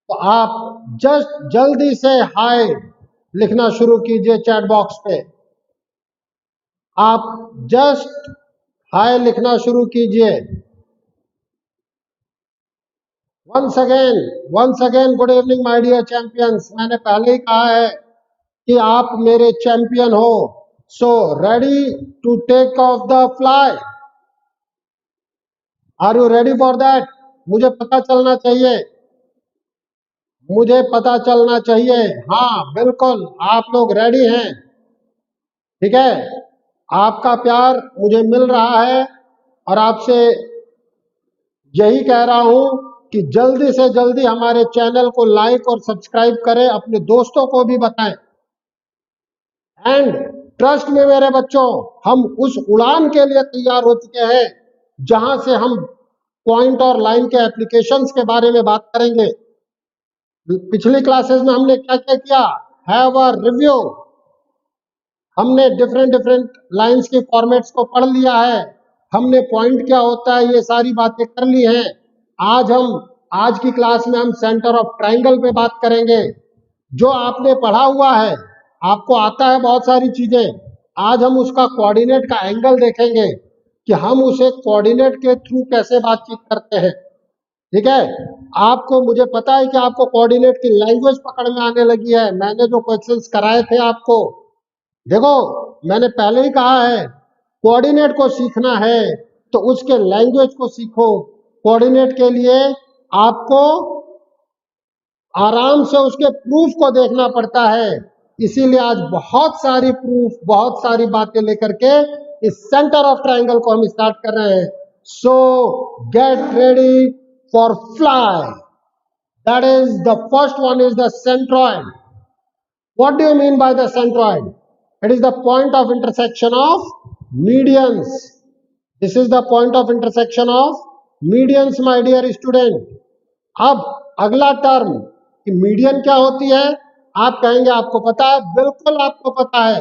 तो आप जस्ट जल्दी से हाय लिखना शुरू कीजिए चैट बॉक्स पे। आप जस्ट हाय लिखना शुरू कीजिए। Once again good evening my dear champions. मैंने पहले ही कहा है कि आप मेरे चैंपियन हो। So ready to take off the fly. Are you ready for that? मुझे पता चलना चाहिए, मुझे पता चलना चाहिए। हाँ बिल्कुल, आप लोग रेडी हैं। ठीक है, आपका प्यार मुझे मिल रहा है और आपसे यही कह रहा हूं कि जल्दी से जल्दी हमारे चैनल को लाइक और सब्सक्राइब करें, अपने दोस्तों को भी बताएं। एंड ट्रस्ट में मेरे बच्चों, हम उस उड़ान के लिए तैयार हो चुके हैं जहां से हम पॉइंट और लाइन के एप्लीकेशंस के बारे में बात करेंगे। पिछली क्लासेस में हमने क्या क्या किया? Have a review. हमने डिफरेंट लाइंस के फॉर्मेट्स को पढ़ लिया है, हमने पॉइंट क्या होता है ये सारी बातें कर ली हैं। आज की क्लास में हम सेंटर ऑफ ट्रायंगल पे बात करेंगे। जो आपने पढ़ा हुआ है, आपको आता है बहुत सारी चीजें, आज हम उसका कोऑर्डिनेट का एंगल देखेंगे कि हम उसे कोऑर्डिनेट के थ्रू कैसे बातचीत करते हैं। ठीक है, आपको, मुझे पता है कि आपको कोऑर्डिनेट की लैंग्वेज पकड़ में आने लगी है। मैंने जो क्वेश्चंस कराए थे आपको, देखो मैंने पहले ही कहा है, कोऑर्डिनेट को सीखना है तो उसके लैंग्वेज को सीखो। कोऑर्डिनेट के लिए आपको आराम से उसके प्रूफ को देखना पड़ता है। इसीलिए आज बहुत सारी प्रूफ, बहुत सारी बातें लेकर के इस सेंटर ऑफ ट्रायंगल को हम स्टार्ट कर रहे हैं। सो get ready for fly. That is the first one is the centroid. What do you mean by the centroid? It is the point of intersection of medians. This is the point of intersection of medians, my dear student. अब अगला term कि median क्या होती है, आप कहेंगे आपको पता है। बिल्कुल आपको पता है।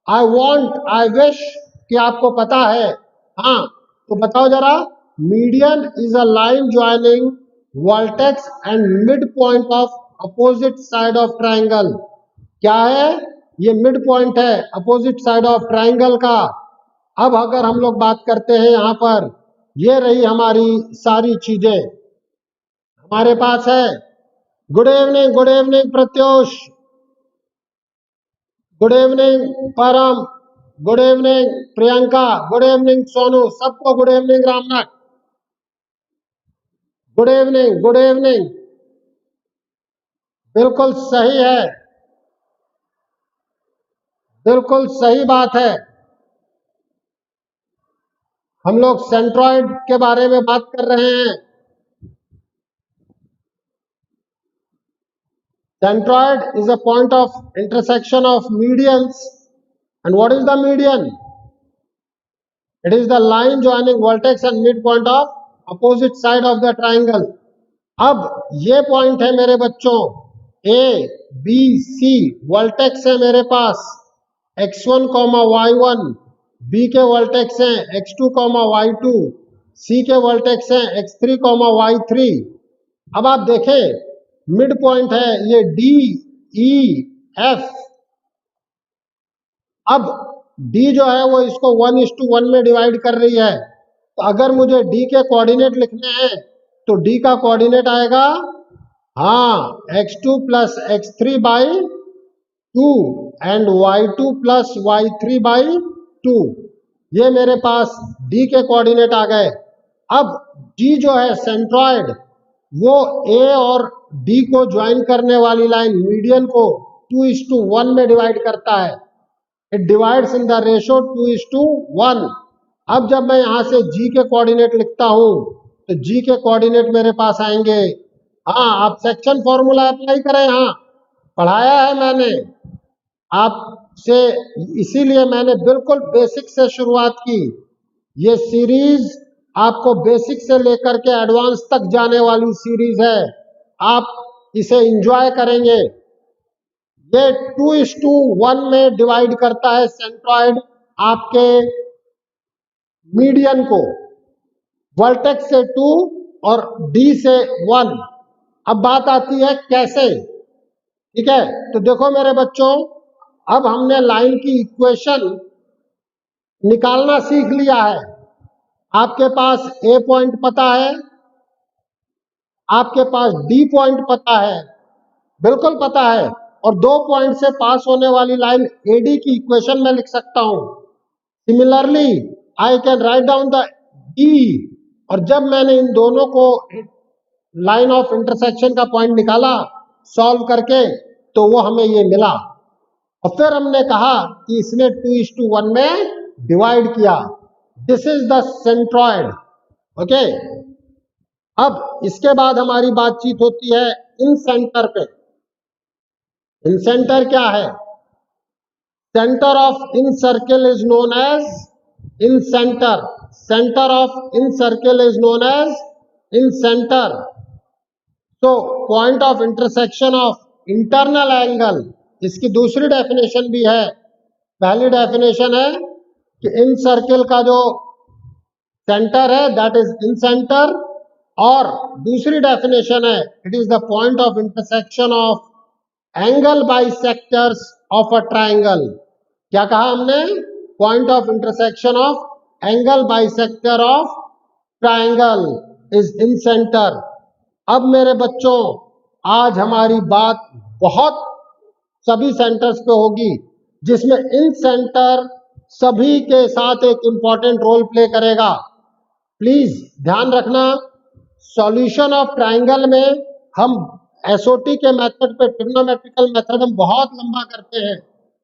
आई वॉन्ट, आई विश कि आपको पता है। हाँ तो बताओ जरा। Median is a line joining vertex and mid point of opposite side of triangle. क्या है ये? मिड पॉइंट है अपोजिट साइड ऑफ ट्राइंगल का। अब अगर हम लोग बात करते हैं यहां पर, ये रही हमारी सारी चीजें हमारे पास है। Good evening Pratyush, good evening Param, good evening Priyanka, good evening Sonu, सबको good evening Ramnath, good evening good evening. बिल्कुल सही है, बिल्कुल सही बात है। हम लोग सेंट्रॉइड के बारे में बात कर रहे हैं। Centroid is a point of intersection of medians. And what is the median? It is the line joining vertex and midpoint of opposite side of the triangle. अब ये पॉइंट है मेरे बच्चों, ए बी सी वर्टेक्स है मेरे पास, x1, y1, बी के vertex हैं x2, y2, सी के वर्टेक्स हैं x3, y3। अब आप देखें मिड पॉइंट है ये डी ई एफ। अब डी जो है वो इसको 1:1 में डिवाइड कर रही है। तो अगर मुझे डी के कोऑर्डिनेट लिखने हैं तो डी का कोऑर्डिनेट आएगा, हाँ, x2 plus x3 by 2 and y2 plus y3 by 2। ये मेरे पास डी के कोऑर्डिनेट आ गए। अब डी जो है सेंट्रॉइड, वो ए और डी को ज्वाइन करने वाली लाइन मीडियन को 2:1 में डिवाइड करता है। It divides in the ratio 2:1। अब जब मैं यहां से जी के कोऑर्डिनेट लिखता हूं तो जी के कोऑर्डिनेट मेरे पास आएंगे, हाँ आप सेक्शन फॉर्मूला अप्लाई करें, हाँ पढ़ाया है मैंने आपसे, इसीलिए मैंने बिल्कुल बेसिक से शुरुआत की। ये सीरीज आपको बेसिक से लेकर के एडवांस तक जाने वाली सीरीज है, आप इसे एंजॉय करेंगे। ये 2:1 में डिवाइड करता है सेंट्रॉइड आपके मीडियन को, वर्टेक्स से 2 और डी से 1। अब बात आती है कैसे, ठीक है। तो देखो मेरे बच्चों, अब हमने लाइन की इक्वेशन निकालना सीख लिया है। आपके पास ए पॉइंट पता है, आपके पास डी पॉइंट पता है, बिल्कुल पता है, और दो पॉइंट से पास होने वाली लाइन एडी की इक्वेशन में लिख सकता हूं। Similarly I can write down the E, और जब मैंने इन दोनों को लाइन ऑफ इंटरसेक्शन का पॉइंट निकाला सॉल्व करके, तो वो हमें ये मिला, और फिर हमने कहा कि इसने 2:1 में डिवाइड किया। This is the centroid, okay. अब इसके बाद हमारी बातचीत होती है इन सेंटर पे। इन सेंटर क्या है? Centre of incircle is known as incentre. Centre of incircle is known as incentre. तो point of intersection of internal angle, इसकी दूसरी डेफिनेशन भी है। पहली डेफिनेशन है कि इन सर्किल का जो सेंटर है दैट इज इन सेंटर, और दूसरी डेफिनेशन है it is the point of intersection of angle bisectors of a triangle. क्या कहा हमने? Point of intersection of angle bisector of triangle is in centre. अब मेरे बच्चों, आज हमारी बात बहुत सभी सेंटर्स पे होगी, जिसमें इन सेंटर सभी के साथ एक इंपॉर्टेंट रोल प्ले करेगा। प्लीज ध्यान रखना, सॉल्यूशन ऑफ ट्राइंगल में हम एसओटी के मेथड पे, ट्रिग्नोमेट्रिकल मेथड हम बहुत लंबा करते हैं,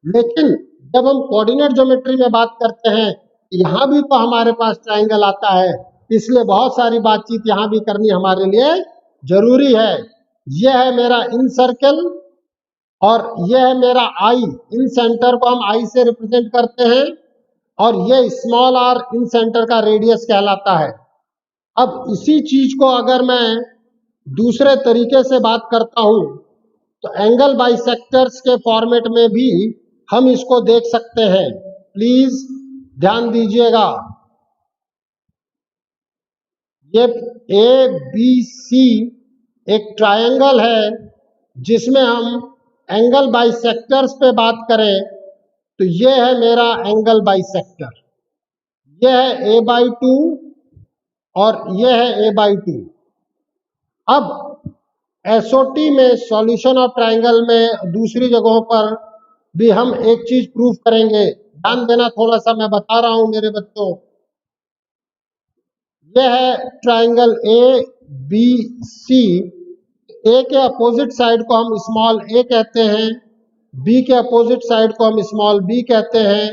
लेकिन जब हम कोऑर्डिनेट ज्योमेट्री में बात करते हैं, यहाँ भी तो हमारे पास ट्राइंगल आता है, इसलिए बहुत सारी बातचीत यहाँ भी करनी हमारे लिए जरूरी है। यह है मेरा इन सर्कल और यह है मेरा आई। इन सेंटर को हम आई से रिप्रेजेंट करते हैं, और यह स्मॉल आर इन सेंटर का रेडियस कहलाता है। अब इसी चीज को अगर मैं दूसरे तरीके से बात करता हूं, तो एंगल बाइसेक्टर्स के फॉर्मेट में भी हम इसको देख सकते हैं। प्लीज ध्यान दीजिएगा, ये ए बी सी एक ट्रायंगल है, जिसमें हम एंगल बाइसेक्टर्स पे बात करें तो ये है मेरा एंगल बाइसेक्टर। यह है a/2 और यह है a/2। अब एसओटी में, सॉल्यूशन ऑफ ट्राइंगल में, दूसरी जगहों पर भी हम एक चीज प्रूव करेंगे। ध्यान देना, थोड़ा सा मैं बता रहा हूं मेरे बच्चों। यह है ट्राइंगल ए बी सी। ए के अपोजिट साइड को हम स्मॉल ए कहते हैं, बी के अपोजिट साइड को हम स्मॉल बी कहते हैं,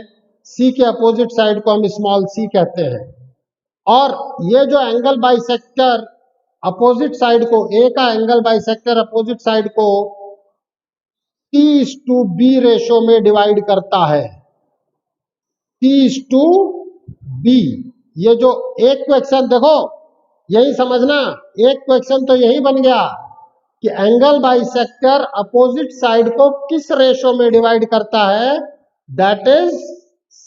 सी के अपोजिट साइड को हम स्मॉल सी कहते हैं। और ये जो एंगल बाइसेक्टर अपोजिट साइड को, ए का एंगल बाइसेक्टर अपोजिट साइड को C/B रेशो में डिवाइड करता है। C/B, ये जो एक क्वेश्चन देखो, यही समझना, एक क्वेश्चन तो यही बन गया कि एंगल बाइसेक्टर अपोजिट साइड को किस रेशो में डिवाइड करता है, दैट इज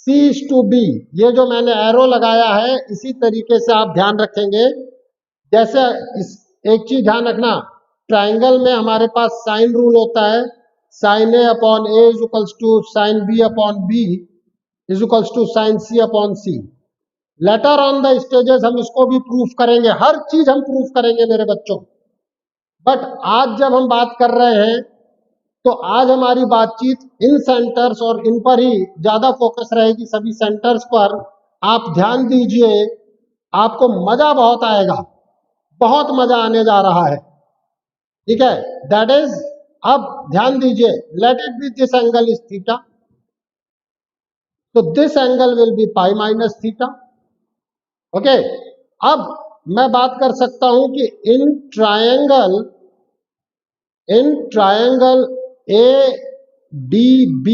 C/B। ये जो मैंने एरो लगाया है, इसी तरीके से आप ध्यान रखेंगे। जैसे एक चीज ध्यान रखना, ट्राइंगल में हमारे पास साइन रूल होता है, sine A upon A is equals to sine B upon B is equals to sine C upon C। Later on the stages हम इसको भी प्रूफ करेंगे, हर चीज हम प्रूफ करेंगे मेरे बच्चों। बट आज जब हम बात कर रहे हैं, तो आज हमारी बातचीत इन सेंटर्स और इन पर ही ज्यादा फोकस रहेगी, सभी सेंटर्स पर। आप ध्यान दीजिए, आपको मजा बहुत आएगा, बहुत मजा आने जा रहा है, ठीक है। दैट इज, अब ध्यान दीजिए, let it be this angle is theta, तो this angle will be pi minus theta, okay. अब मैं बात कर सकता हूं कि इन ट्रायंगल ADB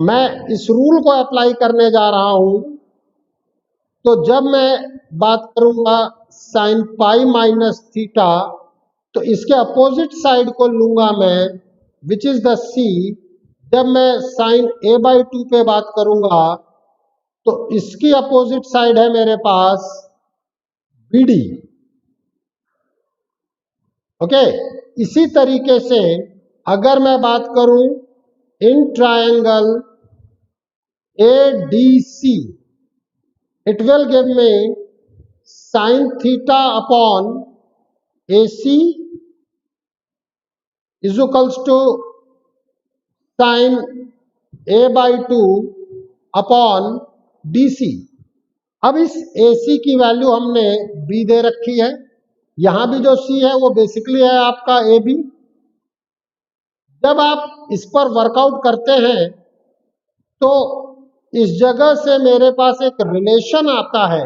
मैं इस रूल को अप्लाई करने जा रहा हूं। तो जब मैं बात करूंगा साइन पाई माइनस थीटा, तो इसके अपोजिट साइड को लूंगा मैं, विच इज द C। जब मैं साइन A/2 पे बात करूंगा, तो इसकी अपोजिट साइड है मेरे पास BD। ओके, इसी तरीके से अगर मैं बात करूं in triangle ADC, it will give me sin theta upon AC is equals to sin A/2 upon DC। अब इस AC की वैल्यू हमने B दे रखी है, यहां भी जो C है वो बेसिकली है आपका AB। जब आप इस पर वर्कआउट करते हैं तो इस जगह से मेरे पास एक रिलेशन आता है,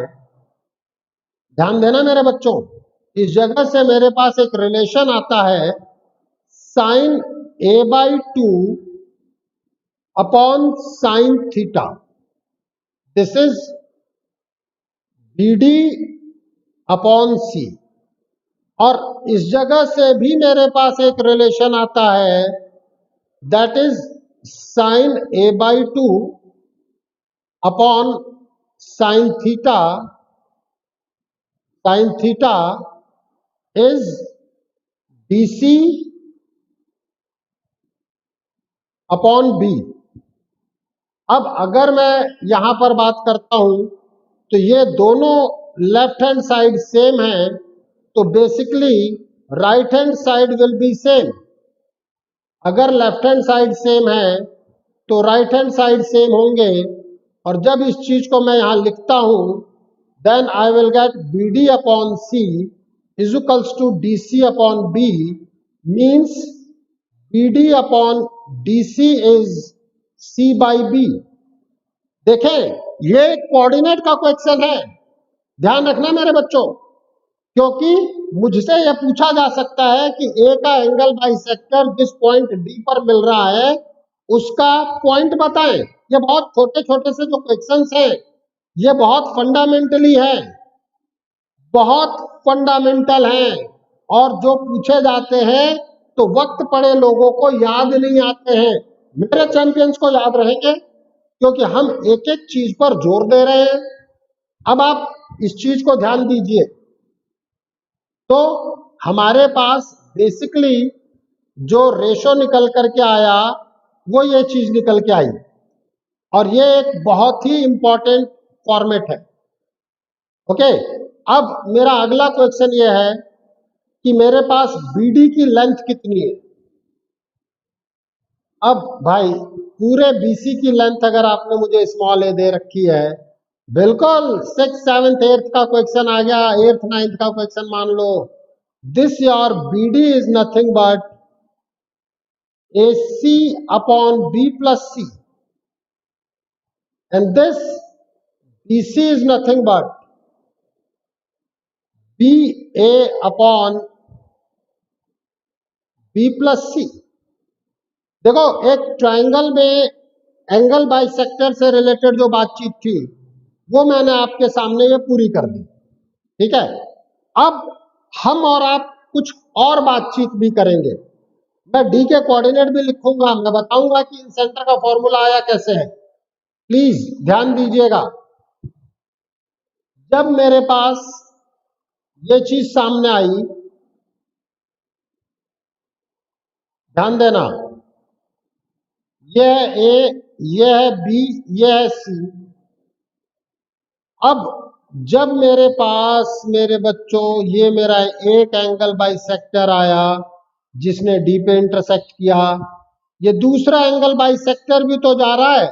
ध्यान देना मेरे बच्चों, इस जगह से मेरे पास एक रिलेशन आता है sine A/2 upon sine theta. This is BD upon C। और इस जगह से भी मेरे पास एक रिलेशन आता है, that is sine A/2 upon sine theta. Sine theta is DC upon B। अब अगर मैं यहां पर बात करता हूं तो ये दोनों लेफ्ट हैंड साइड सेम है, तो basically right hand side will be same. अगर लेफ्ट हैंड साइड सेम है तो राइट हैंड साइड सेम होंगे, और जब इस चीज को मैं यहां लिखता हूं then I will get BD upon C is equals to DC upon B, means BD upon DC is C by B। देखें, ये कोऑर्डिनेट का क्वेश्चन है, ध्यान रखना मेरे बच्चों, क्योंकि मुझसे यह पूछा जा सकता है कि A का एंगल बाइसेक्टर जिस पॉइंट D पर मिल रहा है उसका पॉइंट बताएं। ये बहुत छोटे छोटे से जो क्वेश्चंस हैं ये बहुत फंडामेंटली है, बहुत फंडामेंटल हैं, और जो पूछे जाते हैं तो वक्त पड़े लोगों को याद नहीं आते हैं। मेरे चैंपियंस को याद रहेंगे क्योंकि हम एक एक चीज पर जोर दे रहे हैं। अब आप इस चीज को ध्यान दीजिए, तो हमारे पास बेसिकली जो रेशो निकल करके आया वो ये चीज निकल के आई, और ये एक बहुत ही इंपॉर्टेंट फॉर्मेट है। ओके, अब मेरा अगला क्वेश्चन ये है कि मेरे पास BD की लेंथ कितनी है। अब भाई पूरे BC की लेंथ अगर आपने मुझे स्मॉल a दे रखी है, बिल्कुल 6th 7th 8th का क्वेश्चन आ गया, 8th 9th का क्वेश्चन मान लो। This your BD is nothing but AC upon B plus C, and this BC is nothing but BA upon B plus C। देखो, एक ट्रायंगल में एंगल बाइसेक्टर से related जो बातचीत थी वो मैंने आपके सामने ये पूरी कर दी, ठीक है। अब हम और आप कुछ और बातचीत भी करेंगे। मैं D के कोऑर्डिनेट भी लिखूंगा, मैं बताऊंगा कि इन सेंटर का फॉर्मूला आया कैसे है। प्लीज ध्यान दीजिएगा, जब मेरे पास ये चीज सामने आई, ध्यान देना, यह है A, यह है B, यह है C। अब जब मेरे पास मेरे बच्चों ये मेरा एक एंगल बाइसेक्टर आया जिसने D पे इंटरसेक्ट किया, ये दूसरा एंगल बाइसेक्टर भी तो जा रहा है,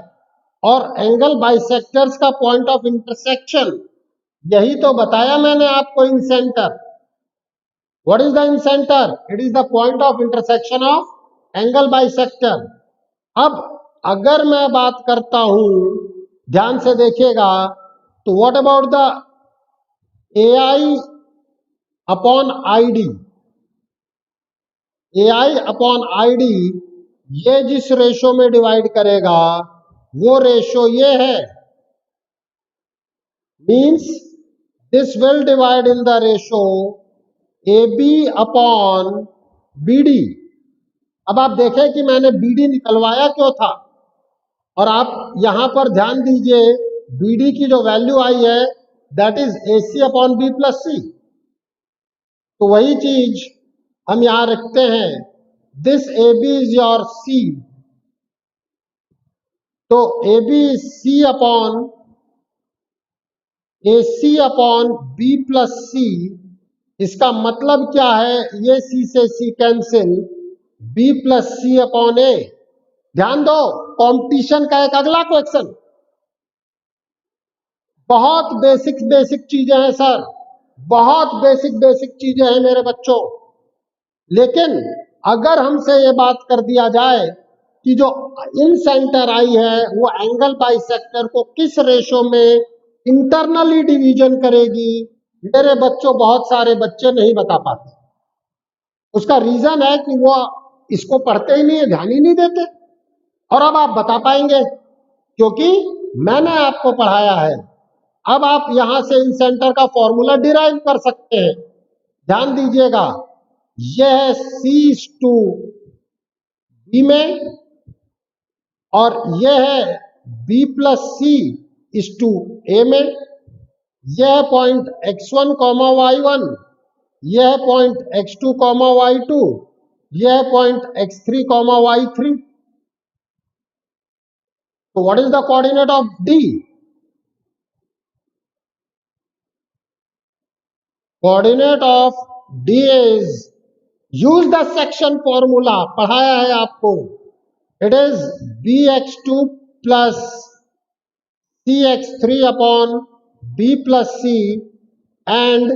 और एंगल बाइसेक्टर्स का पॉइंट ऑफ इंटरसेक्शन यही तो बताया मैंने आपको, incentre. What is the incentre? It is the point of intersection of angle bisector. अब अगर मैं बात करता हूं, ध्यान से देखिएगा, तो what about the AI upon ID? AI upon ID ये जिस रेशो में डिवाइड करेगा वो रेशो ये है, means this will divide in the ratio AB upon BD। अब आप देखें कि मैंने BD निकलवाया क्यों था, और आप यहां पर ध्यान दीजिए BD की जो वैल्यू आई है that is AC upon B plus C। तो वही चीज हम यहां रखते हैं this A B is your C, तो A B is C upon A C upon B plus C. इसका मतलब क्या है, ये सी से C cancel, B plus C upon A. ध्यान दो, कंपटीशन का एक अगला क्वेश्चन, बहुत बेसिक बेसिक चीजें हैं सर, बहुत बेसिक बेसिक चीजें हैं मेरे बच्चों। लेकिन अगर हमसे ये बात कर दिया जाए कि जो इन सेंटर आई है वो एंगल बाइसेक्टर को किस रेशो में इंटरनली डिवीजन करेगी, मेरे बच्चों बहुत सारे बच्चे नहीं बता पाते। उसका रीजन है कि वो इसको पढ़ते ही नहीं है, ध्यान ही नहीं देते। और अब आप बता पाएंगे क्योंकि मैंने आपको पढ़ाया है। अब आप यहां से इन सेंटर का फॉर्मूला डिराइव कर सकते हैं। ध्यान दीजिएगा, यह है C टू बी में और यह है B प्लस सी इस टू ए में। यह पॉइंट x1 कॉमा y1, यह पॉइंट x2 कॉमा y2, यह पॉइंट x3 कॉमा y3। तो what is the coordinate of D? Coordinate of D is, use the section formula, पढ़ाया है आपको। It is bx2 plus cx3 upon b plus C and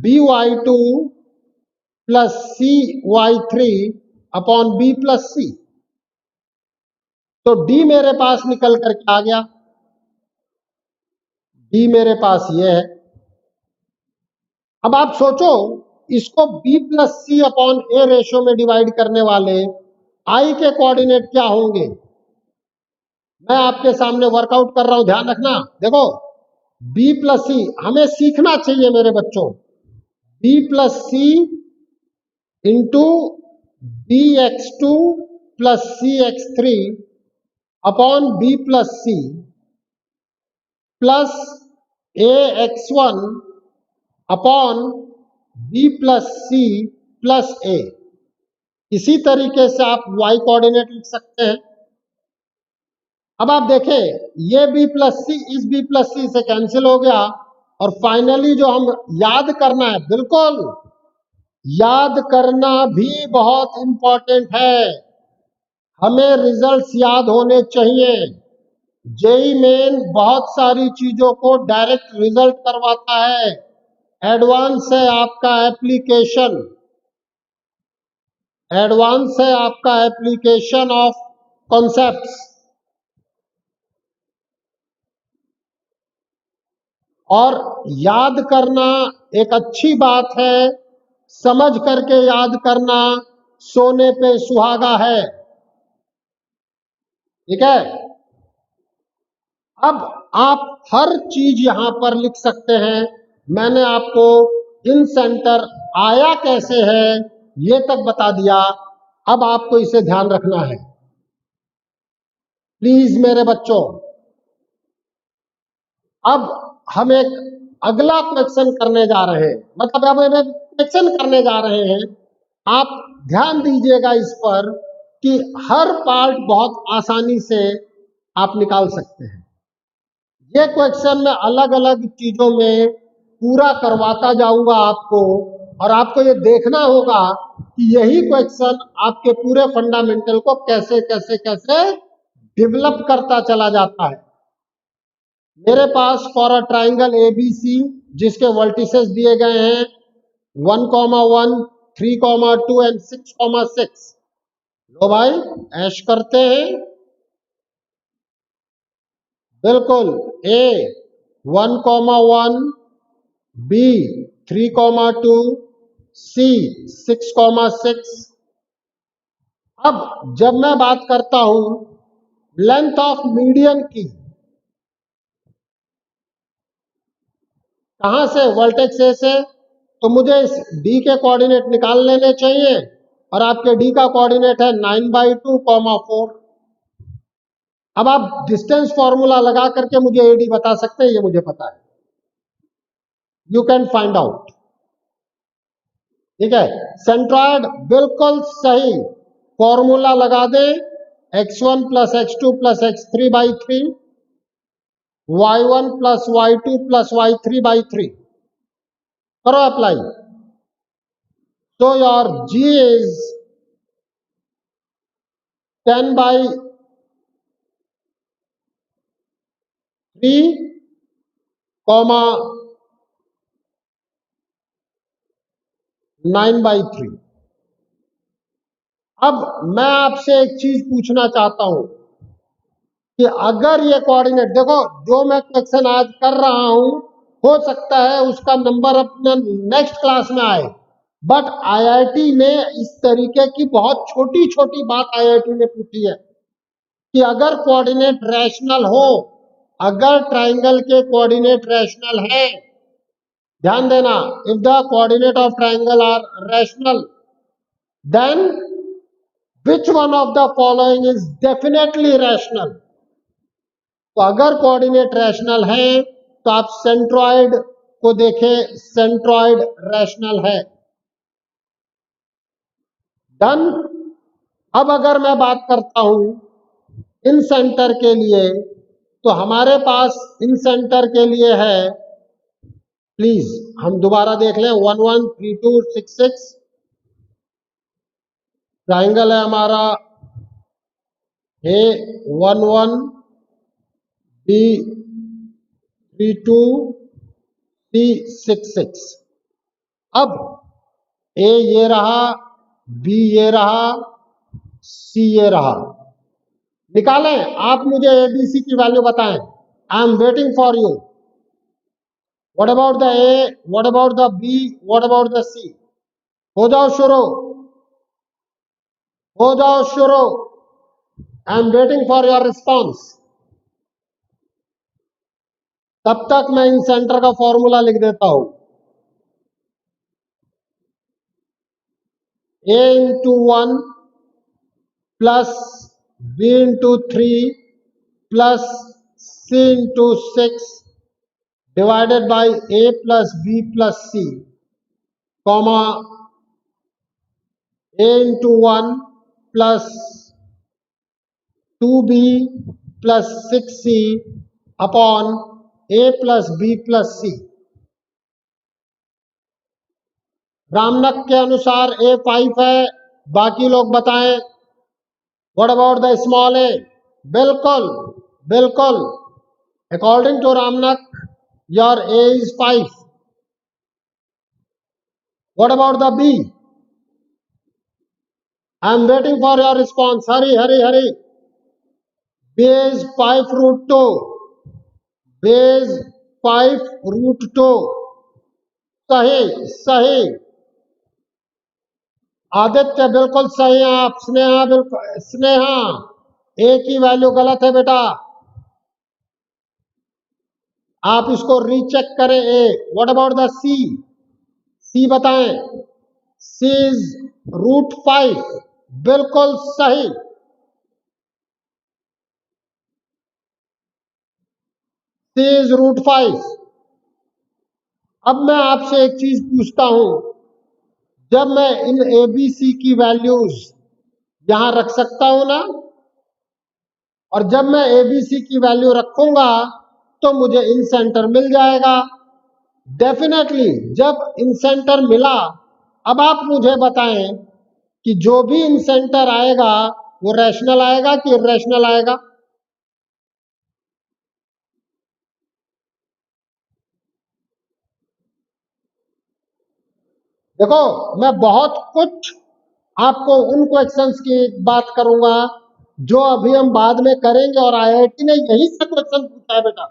by2 plus cy3 upon b plus C. तो d मेरे पास निकल करके आ गया, d मेरे पास ये है। अब आप सोचो, इसको b प्लस सी अपॉन ए रेशो में डिवाइड करने वाले i के कोऑर्डिनेट क्या होंगे? मैं आपके सामने वर्कआउट कर रहा हूं, ध्यान रखना। देखो, b प्लस सी हमें सीखना चाहिए मेरे बच्चों। b plus C into B X two plus C X three upon B plus C plus A X one upon B plus C plus A. इसी तरीके से आप y कोऑर्डिनेट लिख सकते हैं। अब आप देखें, ये b प्लस सी इस b प्लस सी से कैंसिल हो गया और फाइनली जो हम याद करना है, बिल्कुल याद करना भी बहुत इंपॉर्टेंट है। हमें रिजल्ट्स याद होने चाहिए। जेई मेन बहुत सारी चीजों को डायरेक्ट रिजल्ट करवाता है, एडवांस है आपका एप्लीकेशन, एडवांस है आपका एप्लीकेशन ऑफ कॉन्सेप्ट्स। और याद करना एक अच्छी बात है, समझ करके याद करना सोने पे सुहागा है। ठीक है, अब आप हर चीज यहां पर लिख सकते हैं। मैंने आपको इन सेंटर आया कैसे है ये तक बता दिया। अब आपको इसे ध्यान रखना है प्लीज मेरे बच्चों। अब हम एक अगला क्वेश्चन करने जा रहे हैं, मतलब अब हम क्वेश्चन करने जा रहे हैं। आप ध्यान दीजिएगा इस पर कि हर पार्ट बहुत आसानी से आप निकाल सकते हैं। ये क्वेश्चन मैं अलग अलग चीजों में पूरा करवाता जाऊंगा आपको, और आपको ये देखना होगा कि यही क्वेश्चन आपके पूरे फंडामेंटल को कैसे कैसे कैसे डेवलप करता चला जाता है। मेरे पास फॉर अ ट्राइंगल एबीसी जिसके वर्टिसेस दिए गए हैं 1,1, 3,2 एंड 6,6। लो भाई, ऐश करते हैं। बिल्कुल, ए 1,1, बी 3,2, सी 6,6। अब जब मैं बात करता हूं लेंथ ऑफ मीडियन की, कहां से? वर्टेक्स ए से। तो मुझे इस डी के कोऑर्डिनेट निकाल लेने चाहिए, और आपके डी का कोऑर्डिनेट है 9/2, 4। अब आप डिस्टेंस फॉर्मूला लगा करके मुझे एडी बता सकते हैं, ये मुझे पता है। You can find out. ठीक है, सेंट्रॉयड बिल्कुल सही। फॉर्मूला लगा दें, x1 plus x2 plus x3 by 3, y1 plus y2 plus y3 by 3, करो apply. So your G is 10 by 3, comma 9 by 3। अब मैं आपसे एक चीज पूछना चाहता हूं कि अगर ये कोऑर्डिनेट, देखो जो मैं क्वेश्चन आज कर रहा हूं, हो सकता है उसका नंबर अपने नेक्स्ट क्लास में आए, बट आईआईटी ने इस तरीके की बहुत छोटी छोटी बात आईआईटी ने पूछी है कि अगर कोऑर्डिनेट रैशनल हो, अगर ट्राइंगल के कोऑर्डिनेट रैशनल है, ध्यान देना, if the coordinate of triangle are rational, then which one of the following is definitely rational. तो अगर कोऑर्डिनेट रैशनल है तो आप सेंट्रॉइड को देखें, सेंट्रॉइड रैशनल है। डन। अब अगर मैं बात करता हूं इन सेंटर के लिए, तो हमारे पास इन सेंटर के लिए है, प्लीज हम दोबारा देख लें, 1 1 3 2 6 6 ट्राइंगल है हमारा A 1 1, B 3 2, C 6 6। अब A ये रहा, B ये रहा, C ये रहा, निकालें। आप मुझे ABC की वैल्यू बताएं, I am waiting for you. What about the A, what about the B, what about the C? हो जाओ शुरू, हो जाओ शुरू, I am waiting for your response. तब तक मैं इन सेंटर का फॉर्मूला लिख देता हूं, A into 1 plus B into 3 plus C into 6 divided by A plus B plus C, comma A into 1 plus 2B plus 6C upon A plus B plus C। Ramnak के अनुसार A 5 है, बाकी लोग बताएं। What about the small a? बिल्कुल बिल्कुल, according to Ramnak your A is 5। What about the B? I am waiting for your response. Hurry, hurry, hurry. B is 5 root 2. B is 5 root 2. सही सही, आदित्य बिल्कुल सही है आप, स्नेहा बिल्कुल, स्नेहा A की वैल्यू गलत है बेटा, आप इसको रीचेक करें। A, what about the C? C बताएं। C is रूट 5, बिल्कुल सही। C is root 5। अब मैं आपसे एक चीज पूछता हूं, जब मैं इन ABC की वैल्यूज यहां रख सकता हूं ना, और जब मैं ABC की वैल्यू रखूंगा तो मुझे इन सेंटर मिल जाएगा डेफिनेटली। जब इन सेंटर मिला, अब आप मुझे बताएं कि जो भी इन सेंटर आएगा वो रैशनल आएगा कि इरेशनल आएगा? देखो, मैं बहुत कुछ आपको उन क्वेश्चंस की बात करूंगा जो अभी हम बाद में करेंगे, और आईआईटी ने यही से क्वेश्चन पूछा है बेटा।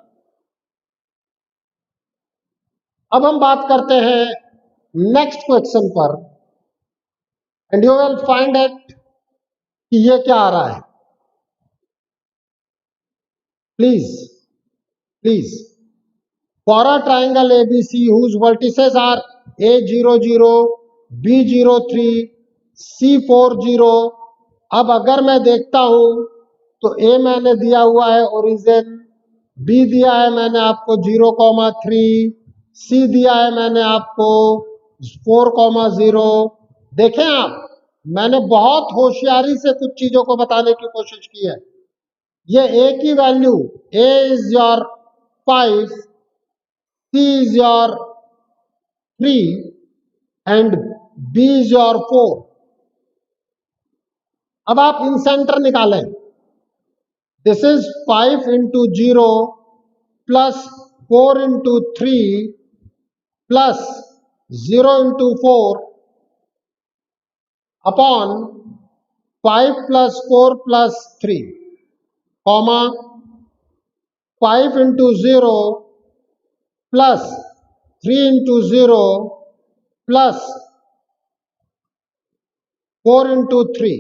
अब हम बात करते हैं नेक्स्ट क्वेश्चन पर, and you will find it कि ये क्या आ रहा है। Please please, for a triangle ABC whose vertices are A00, B03, C40। अब अगर मैं देखता हूं तो A मैंने दिया हुआ है ओरिजिन, B दिया है मैंने आपको 0,3, C दिया है मैंने आपको 4,0। देखें आप, मैंने बहुत होशियारी से कुछ चीजों को बताने की कोशिश की है। ये ए की value, A is your 5, C is your 3 and B is your 4। अब आप इन सेंटर निकालें। This is 5 into 0 plus 4 into 3 plus 0 into 4 upon 5 plus 4 plus 3 comma 5 into 0 plus 3 into 0 plus 4 into 3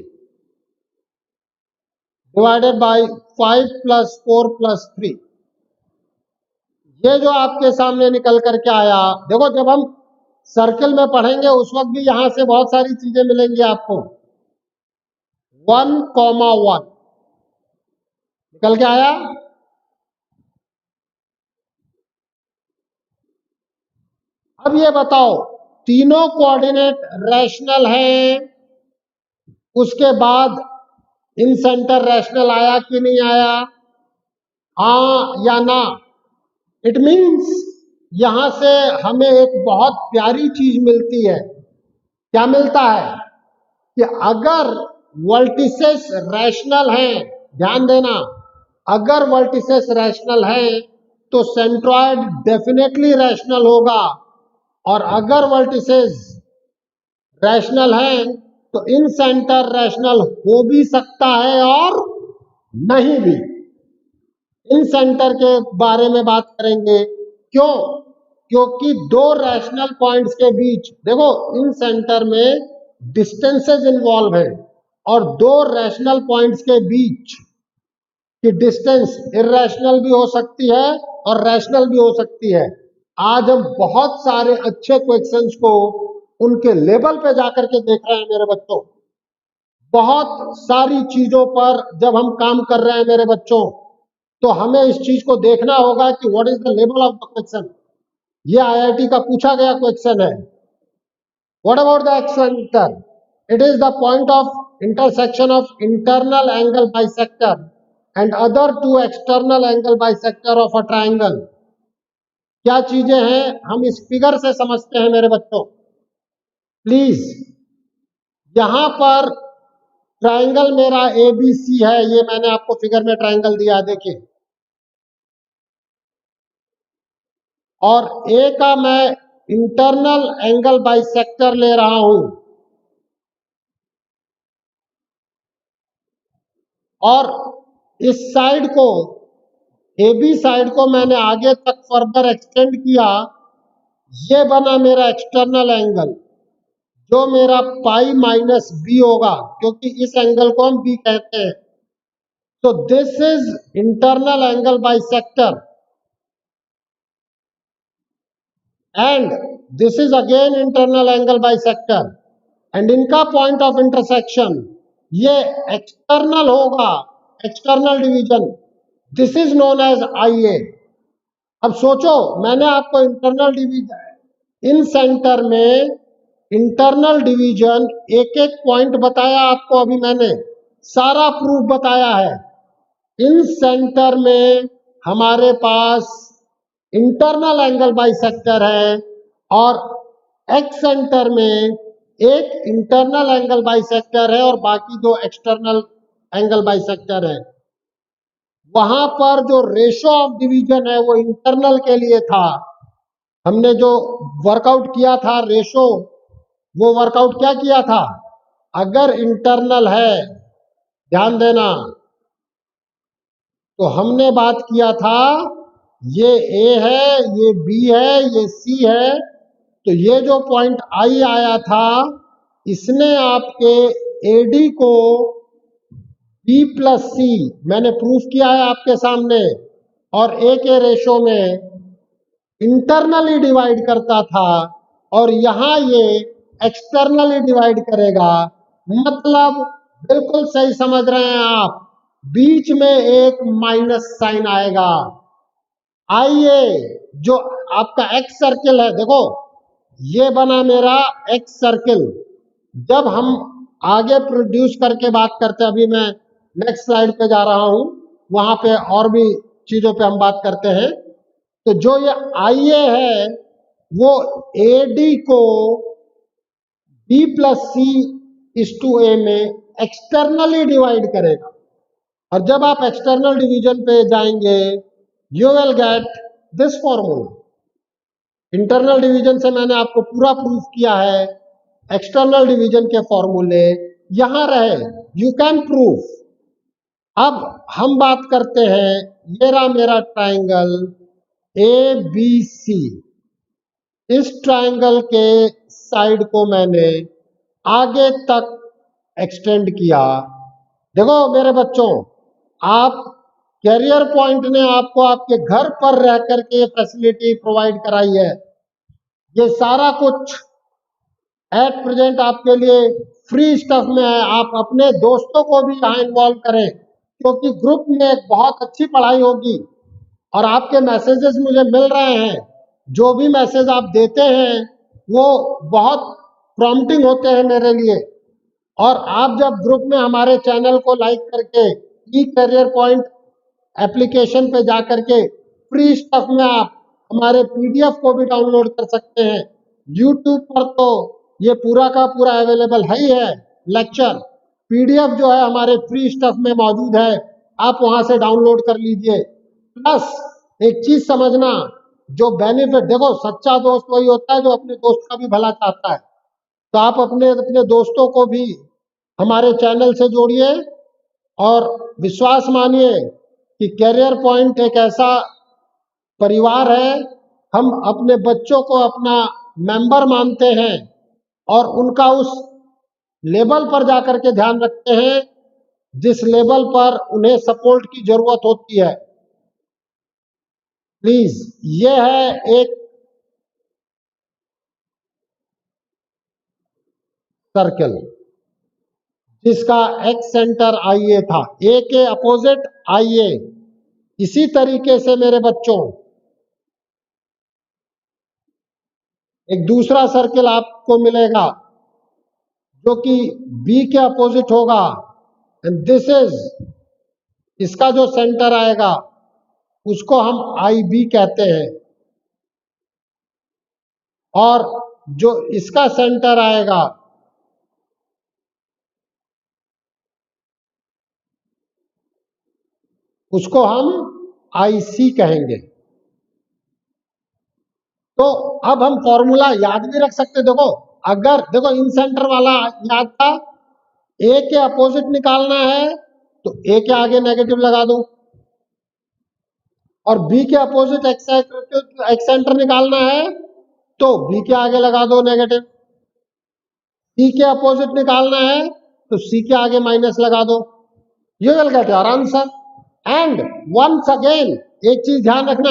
divided by 5 plus 4 plus 3। ये जो आपके सामने निकल करके आया, देखो जब हम सर्किल में पढ़ेंगे उस वक्त भी यहां से बहुत सारी चीजें मिलेंगी आपको। 1,1 निकल के आया। अब ये बताओ, तीनों कोऑर्डिनेट रैशनल हैं, उसके बाद इन सेंटर रैशनल आया कि नहीं आया, हाँ या ना? इट मीन्स यहां से हमें एक बहुत प्यारी चीज मिलती है। क्या मिलता है कि अगर वर्टिसेस रैशनल हैं, ध्यान देना, अगर वर्टिसेस रैशनल हैं तो सेंट्रॉयड डेफिनेटली रैशनल होगा, और अगर वर्टिसेस रैशनल हैं तो इन सेंटर रैशनल हो भी सकता है और नहीं भी। इन सेंटर के बारे में बात करेंगे। क्यों? क्योंकि दो रैशनल पॉइंट्स के बीच, देखो इन सेंटर में डिस्टेंसेस इन्वॉल्व है, और दो रैशनल पॉइंट्स के बीच की डिस्टेंस इर्रेशनल भी हो सकती है और रैशनल भी हो सकती है। आज हम बहुत सारे अच्छे क्वेश्चंस को उनके लेवल पे जाकर के देख रहे हैं मेरे बच्चों। बहुत सारी चीजों पर जब हम काम कर रहे हैं मेरे बच्चों, तो हमें इस चीज को देखना होगा कि what is the level of the question. ये आईआईटी का पूछा गया क्वेश्चन है। What about the excentre? It is the point of intersection of internal angle bisector and other two external angle bisector of a triangle. क्या चीजें हैं हम इस फिगर से समझते हैं मेरे बच्चों। प्लीज, यहां पर ट्राइंगल मेरा एबीसी है, ये मैंने आपको फिगर में ट्राइंगल दिया, देखिए, और ए का मैं इंटरनल एंगल बाइसेक्टर ले रहा हूं, और इस साइड को, AB साइड को मैंने आगे तक फर्दर एक्सटेंड किया। ये बना मेरा एक्सटर्नल एंगल, जो मेरा पाई माइनस बी होगा, क्योंकि इस एंगल को हम बी कहते हैं। तो this is internal angle bisector and this is again internal angle bisector, and इनका पॉइंट ऑफ इंटरसेक्शन ये एक्सटर्नल होगा, external division. This is known as IA। अब सोचो, मैंने आपको इंटरनल डिवीजन, इन सेंटर में इंटरनल डिवीजन एक एक पॉइंट बताया आपको, अभी मैंने सारा प्रूफ बताया है। इन सेंटर में हमारे पास इंटरनल एंगल बाइसेक्टर है, और एक्स सेंटर में एक इंटरनल एंगल बाइसेक्टर है और बाकी दो एक्सटर्नल एंगल बाइसेक्टर है। वहां पर जो रेशो ऑफ डिवीजन है वो इंटरनल के लिए था। हमने जो वर्कआउट किया था रेशो, वो वर्कआउट क्या किया था? अगर इंटरनल है, ध्यान देना, तो हमने बात किया था ये A है, ये B है, ये C है, तो ये जो पॉइंट I आया था, इसने आपके AD को B प्लस C, मैंने प्रूफ किया है आपके सामने, और A के रेशो में इंटरनली डिवाइड करता था, और यहां ये एक्सटर्नली डिवाइड करेगा। मतलब बिल्कुल सही समझ रहे हैं आप, बीच में एक माइनस साइन आएगा। आइए, जो आपका एक्स सर्किल है, देखो ये बना मेरा एक्स सर्किल। जब हम आगे प्रोड्यूस करके बात करते हैं, अभी मैं नेक्स्ट स्लाइड पे जा रहा हूं, वहां पे और भी चीजों पे हम बात करते हैं। तो जो ये आई ए है वो ए डी को बी प्लस सी इस टू ए में एक्सटर्नली डिवाइड करेगा। और जब आप एक्सटर्नल डिवीजन पे जाएंगे you will get this formula. Internal division से मैंने आपको पूरा प्रूफ किया है, एक्सटर्नल डिवीजन के फॉर्मूले यहां रहे, यू कैन प्रूफ। अब हम बात करते हैं, ये रहा मेरा ट्राइंगल ए बी सी। इस ट्राइंगल के साइड को मैंने आगे तक एक्सटेंड किया। देखो मेरे बच्चों, आप कैरियर पॉइंट ने आपको आपके घर पर रह करके फैसिलिटी प्रोवाइड कराई है। ये सारा कुछ एट प्रेजेंट आपके लिए फ्री स्टफ में है। आप अपने दोस्तों को भी यहाँ इन्वॉल्व करें, क्योंकि ग्रुप में एक बहुत अच्छी पढ़ाई होगी। और आपके मैसेजेस मुझे मिल रहे हैं, जो भी मैसेज आप देते हैं वो बहुत प्रॉम्प्टिंग होते हैं मेरे लिए। और आप जब ग्रुप में हमारे चैनल को लाइक करके ई करियर पॉइंट एप्लीकेशन पे जा करके फ्री स्टफ में आप हमारे पीडीएफ को भी डाउनलोड कर सकते हैं। यूट्यूब पर तो ये पूरा का पूरा अवेलेबल है ही है लेक्चर। पीडीएफ जो है हमारे फ्री स्टफ में मौजूद है, आप वहां से डाउनलोड कर लीजिए। प्लस एक चीज समझना, जो बेनिफिट, देखो सच्चा दोस्त वही होता है जो अपने दोस्त का भी भला चाहता है। तो आप अपने अपने दोस्तों को भी हमारे चैनल से जोड़िए और विश्वास मानिए कि कैरियर पॉइंट एक ऐसा परिवार है, हम अपने बच्चों को अपना मेंबर मानते हैं और उनका उस लेवल पर जाकर के ध्यान रखते हैं जिस लेवल पर उन्हें सपोर्ट की जरूरत होती है। प्लीज, ये है एक सर्कल जिसका एक्स सेंटर आई ए था, ए के अपोजिट आई ए। इसी तरीके से मेरे बच्चों एक दूसरा सर्कल आपको मिलेगा जो कि बी के अपोजिट होगा, एंड दिस इज, इसका जो सेंटर आएगा उसको हम आई बी कहते हैं। और जो इसका सेंटर आएगा उसको हम आई सी कहेंगे। तो अब हम फॉर्मूला याद भी रख सकते। देखो, अगर देखो इन सेंटर वाला याद था, ए के अपोजिट निकालना है तो ए के आगे नेगेटिव लगा दो, और बी के अपोजिट एक्स सेंटर निकालना है तो बी के आगे लगा दो नेगेटिव। सी के अपोजिट निकालना है तो सी के आगे माइनस लगा दो। You will get your answer. And once again एक चीज ध्यान रखना,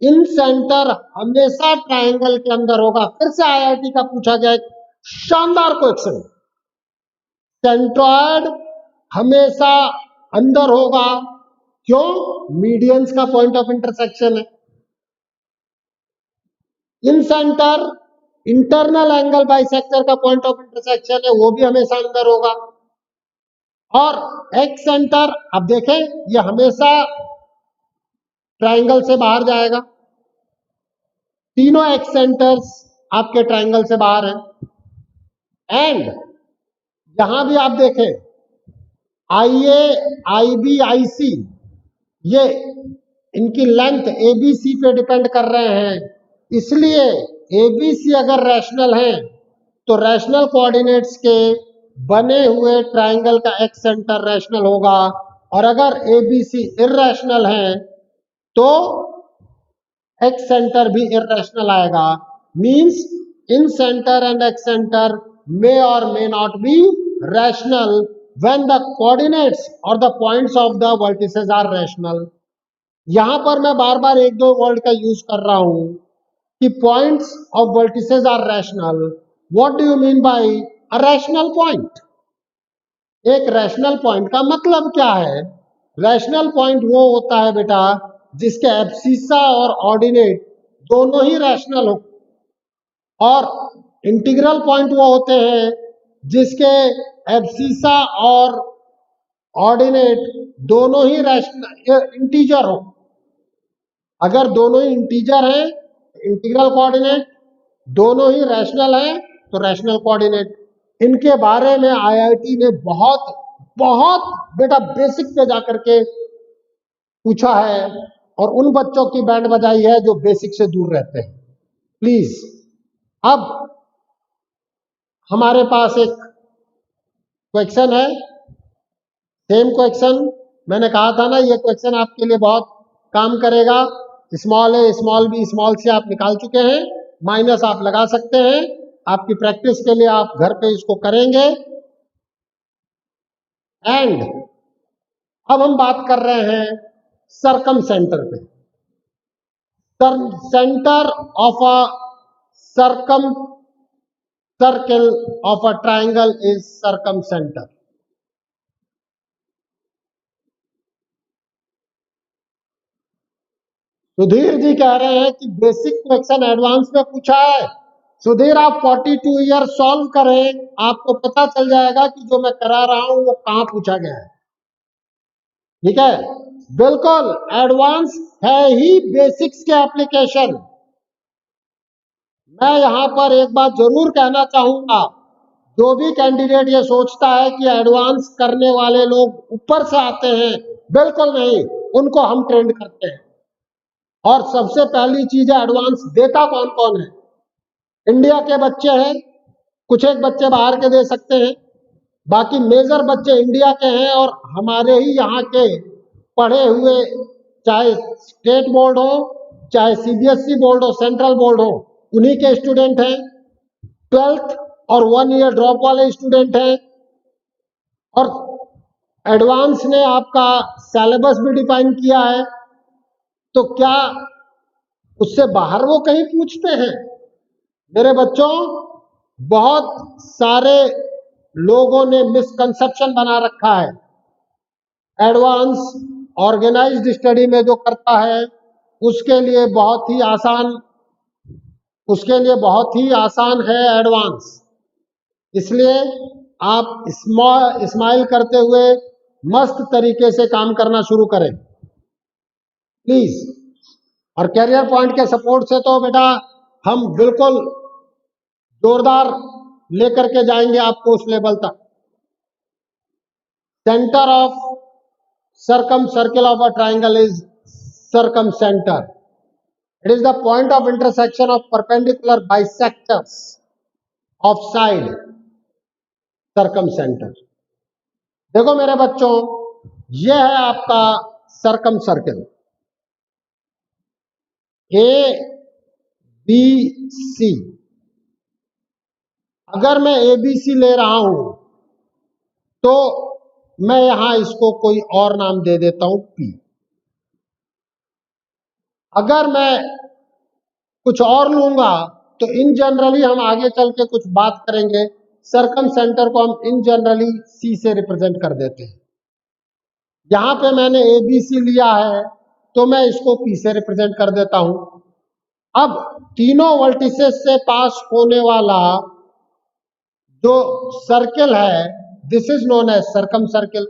इन सेंटर हमेशा ट्राइंगल के अंदर होगा। फिर से आईआईटी का पूछा गया एक शानदार क्वेश्चन, सेंट्रॉयड हमेशा अंदर होगा, क्यों? मीडियंस का पॉइंट ऑफ इंटरसेक्शन है। इन सेंटर इंटरनल एंगल बाइसेक्टर का पॉइंट ऑफ इंटरसेक्शन है, वो भी हमेशा अंदर होगा। और एक्स सेंटर, अब देखें, ये हमेशा ट्राइंगल से बाहर जाएगा। तीनों एक्स सेंटर्स आपके ट्राइंगल से बाहर हैं। एंड यहां भी आप देखें, आई ए, आई बी, आई सी, ये इनकी लेंथ ए बी सी पे डिपेंड कर रहे हैं। इसलिए ए बी सी अगर रैशनल हैं तो रैशनल कोऑर्डिनेट्स के बने हुए ट्राइंगल का एक्स सेंटर रैशनल होगा, और अगर ए बी सी इर्रेशनल हैं तो एक्स सेंटर भी इर्रेशनल आएगा। Means in centre and x centre may or may not be rational when the coordinates or the points of the vertices are rational। यहां पर मैं बार बार एक दो वर्ड का यूज कर रहा हूं कि points of vertices are rational. What do you mean by a rational point? एक रैशनल पॉइंट का मतलब क्या है? रैशनल पॉइंट वो होता है बेटा जिसके एब्सिसा और ऑर्डिनेट दोनों ही रैशनल हो। और इंटीग्रल पॉइंट वो होते हैं जिसके एब्सिसा और ऑर्डिनेट दोनों ही रैशनल इंटीजर हो। अगर दोनों ही इंटीजर हैं, इंटीग्रल कोऑर्डिनेट दोनों ही रैशनल है तो रैशनल कोऑर्डिनेट। इनके बारे में आईआईटी ने बहुत बहुत बेटा बेसिक पे जाकर के पूछा है और उन बच्चों की बैंड बजाई है जो बेसिक से दूर रहते हैं। प्लीज, अब हमारे पास एक क्वेश्चन है, सेम क्वेश्चन। मैंने कहा था ना ये क्वेश्चन आपके लिए बहुत काम करेगा। स्मॉल ए स्मॉल बी स्मॉल सी आप निकाल चुके हैं, माइनस आप लगा सकते हैं। आपकी प्रैक्टिस के लिए आप घर पे इसको करेंगे। एंड अब हम बात कर रहे हैं सरकम सेंटर पे। Centre of a circumcircle of a triangle is circumcentre. Sudhir ji कह रहे हैं कि बेसिक क्वेश्चन एडवांस में पूछा है। सुधीर आप 42 ईयर सॉल्व करें, आपको पता चल जाएगा कि जो मैं करा रहा हूं वो कहां पूछा गया है। ठीक है, बिल्कुल एडवांस है ही बेसिक्स के एप्लीकेशन। मैं यहां पर एक बात जरूर कहना चाहूंगा, जो भी कैंडिडेट ये सोचता है कि एडवांस करने वाले लोग ऊपर से आते हैं, बिल्कुल नहीं, उनको हम ट्रेंड करते हैं। और सबसे पहली चीज है एडवांस देता कौन कौन है। इंडिया के बच्चे हैं, कुछ एक बच्चे बाहर के दे सकते हैं, बाकी मेजर बच्चे इंडिया के हैं और हमारे ही यहाँ के पढ़े हुए, चाहे स्टेट बोर्ड हो चाहे सीबीएसई बोर्ड हो सेंट्रल बोर्ड हो, उन्हीं के स्टूडेंट हैं। 12th और 1 ईयर ड्रॉप वाले स्टूडेंट हैं। और एडवांस ने आपका सिलेबस भी डिफाइन किया है, तो क्या उससे बाहर वो कहीं पूछते हैं? मेरे बच्चों, बहुत सारे लोगों ने मिसकंसेप्शन बना रखा है। एडवांस ऑर्गेनाइज्ड स्टडी में जो करता है उसके लिए बहुत ही आसान है एडवांस। इसलिए आप स्माइल करते हुए मस्त तरीके से काम करना शुरू करें प्लीज। और कैरियर पॉइंट के सपोर्ट से तो बेटा हम बिल्कुल जोरदार लेकर के जाएंगे आपको उस लेवल तक। Centre of circumcircle of a triangle is circumcentre. It is the point of intersection of perpendicular bisectors of side circumcentre. देखो मेरे बच्चों, यह है आपका circumcircle A B C. अगर मैं ए बी सी ले रहा हूं तो मैं यहां इसको कोई और नाम दे देता हूं पी। अगर मैं कुछ और लूंगा तो इन जनरली हम आगे चल के कुछ बात करेंगे, सर्कम सेंटर को हम इन जनरली सी से रिप्रेजेंट कर देते हैं। यहां पे मैंने ए बी सी लिया है तो मैं इसको पी से रिप्रेजेंट कर देता हूं। अब तीनों वर्टिसेस से पास होने वाला जो सर्कल है, this is known as circumcircle.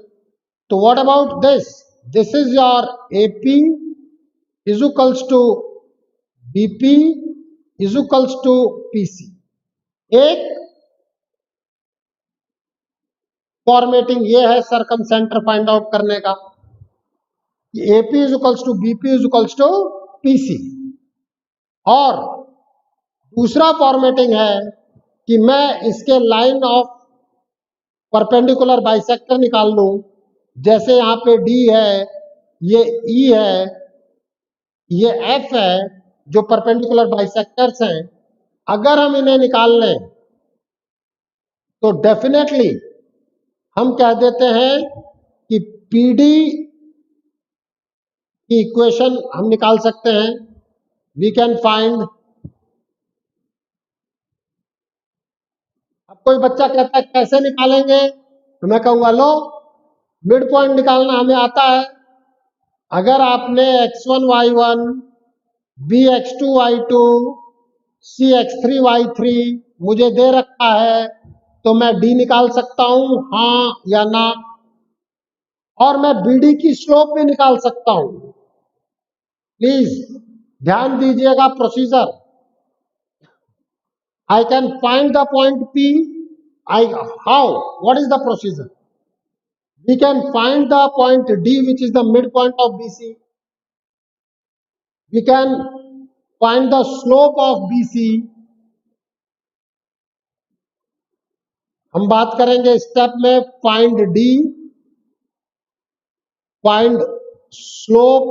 तो what about this? This is your AP is equals to BP is equals to PC. एक फॉर्मेटिंग ये है सर्कम सेंटर फाइंड आउट करने का, AP is equals to BP is equals to PC. और दूसरा formatting है कि मैं इसके लाइन ऑफ परपेंडिकुलर बाइसेक्टर निकाल लूं। जैसे यहां पे डी है, ये ई है, ये एफ है, जो परपेंडिकुलर बाइसेक्टर्स हैं। अगर हम इन्हें निकाल लें तो डेफिनेटली हम कह देते हैं कि पीडी की इक्वेशन हम निकाल सकते हैं। We can find. अब कोई बच्चा कहता है कैसे निकालेंगे, तो मैं कहूंगा लो, मिड पॉइंट निकालना हमें आता है। अगर आपने x1 y1 b x2 y2 CX3Y3 मुझे दे रखा है, तो मैं डी निकाल सकता हूं, हाँ या ना। और मैं बीडी की स्लोप भी निकाल सकता हूं। प्लीज ध्यान दीजिएगा procedure. I can find the point P. How? What is the procedure? We can find the point D, which is the midpoint of BC. We can find the slope of BC. हम बात करेंगे step में find D, find slope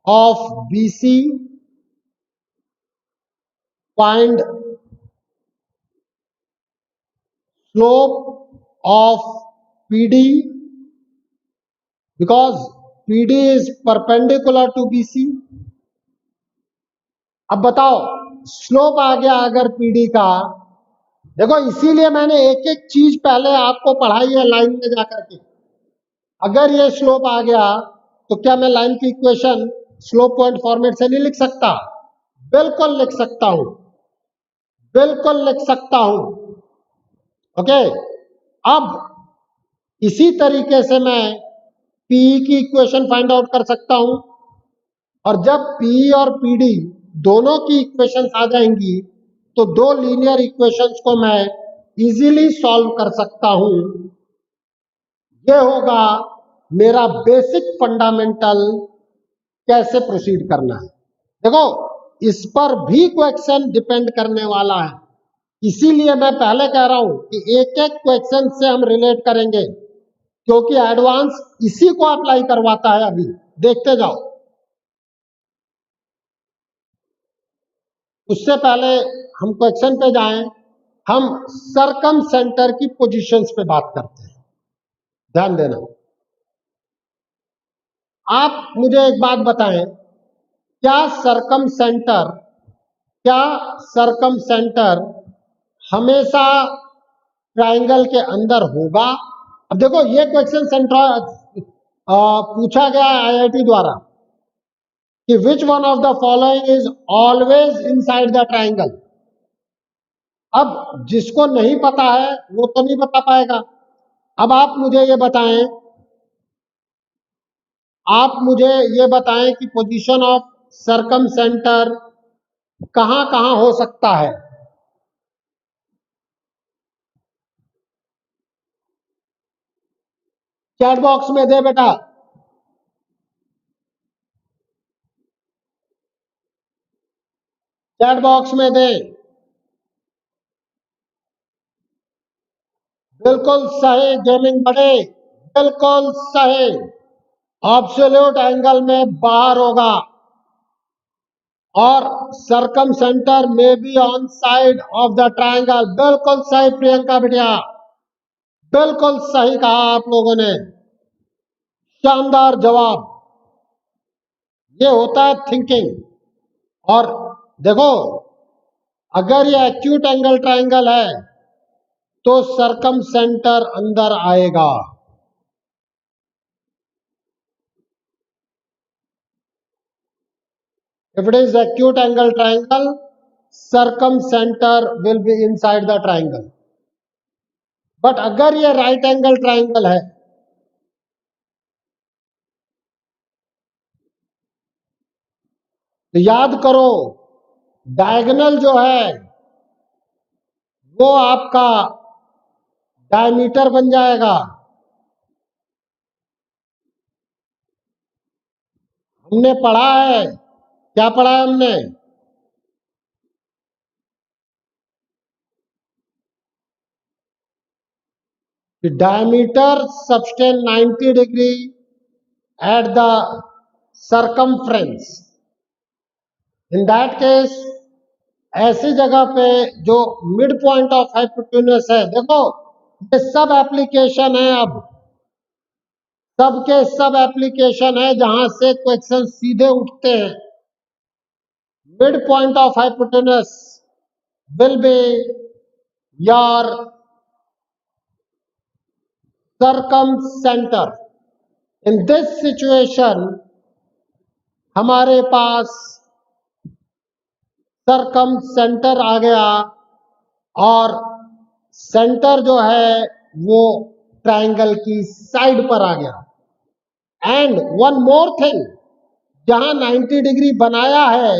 of BC, find slope of PD, because PD is perpendicular to BC. अब बताओ slope आ गया अगर PD का, देखो इसीलिए मैंने एक एक चीज पहले आपको पढ़ाई है लाइन में जाकर के। अगर ये स्लोप आ गया तो क्या मैं लाइन की इक्वेशन स्लोप पॉइंट फॉर्मेट से नहीं लिख सकता? बिल्कुल लिख सकता हूं, बिल्कुल लिख सकता हूं। ओके, अब इसी तरीके से मैं पी की इक्वेशन फाइंड आउट कर सकता हूं, और जब पी और पीडी दोनों की इक्वेशंस आ जाएंगी तो दो लीनियर इक्वेशंस को मैं इजीली सॉल्व कर सकता हूं। यह होगा मेरा बेसिक फंडामेंटल कैसे प्रोसीड करना है। देखो इस पर भी क्वेश्चन डिपेंड करने वाला है, इसीलिए मैं पहले कह रहा हूं कि एक एक क्वेश्चन से हम रिलेट करेंगे, क्योंकि एडवांस इसी को अप्लाई करवाता है। अभी देखते जाओ। उससे पहले हम क्वेश्चन पे जाएं, हम सरकम सेंटर की पोजीशंस पे बात करते हैं। ध्यान देना। आप मुझे एक बात बताएं, क्या सरकम सेंटर हमेशा ट्राइंगल के अंदर होगा? अब देखो ये क्वेश्चन पूछा गया आईआईटी द्वारा कि विच one of the following is always inside the triangle. अब जिसको नहीं पता है वो तो नहीं बता पाएगा। अब आप मुझे ये बताएं कि पोजीशन ऑफ सरकम सेंटर कहां कहां हो सकता है। चैट बॉक्स में दे बेटा। चैट बॉक्स में दे। बिल्कुल सही गेमिंग बड़े, बिल्कुल सही। एब्सोल्यूट एंगल में बाहर होगा और सरकम सेंटर में be on side of the triangle. बिल्कुल सही प्रियंका बिटिया, बिल्कुल सही कहा आप लोगों ने, शानदार जवाब। ये होता है थिंकिंग। और देखो अगर ये एक्यूट एंगल ट्राइंगल है तो सरकम सेंटर अंदर आएगा। If it is acute angle triangle, circumcenter will be inside the triangle. But अगर ये right angle triangle है तो याद करो डायगोनल जो है वो आपका डायमीटर बन जाएगा। हमने पढ़ा है, क्या पढ़ा है हमने? Diameter subtend 90 degree at the circumference। In that case ऐसी जगह पे जो मिड पॉइंट ऑफ हाइपोटेन्यूज है, देखो ये सब एप्लीकेशन है, अब सबके सब एप्लीकेशन है जहां से क्वेश्चन सीधे उठते हैं। Mid point of hypotenuse will be your circumcenter। In this situation हमारे पास सरकम सेंटर आ गया और सेंटर जो है वो ट्रायंगल की साइड पर आ गया। एंड वन मोर थिंग, जहां 90 डिग्री बनाया है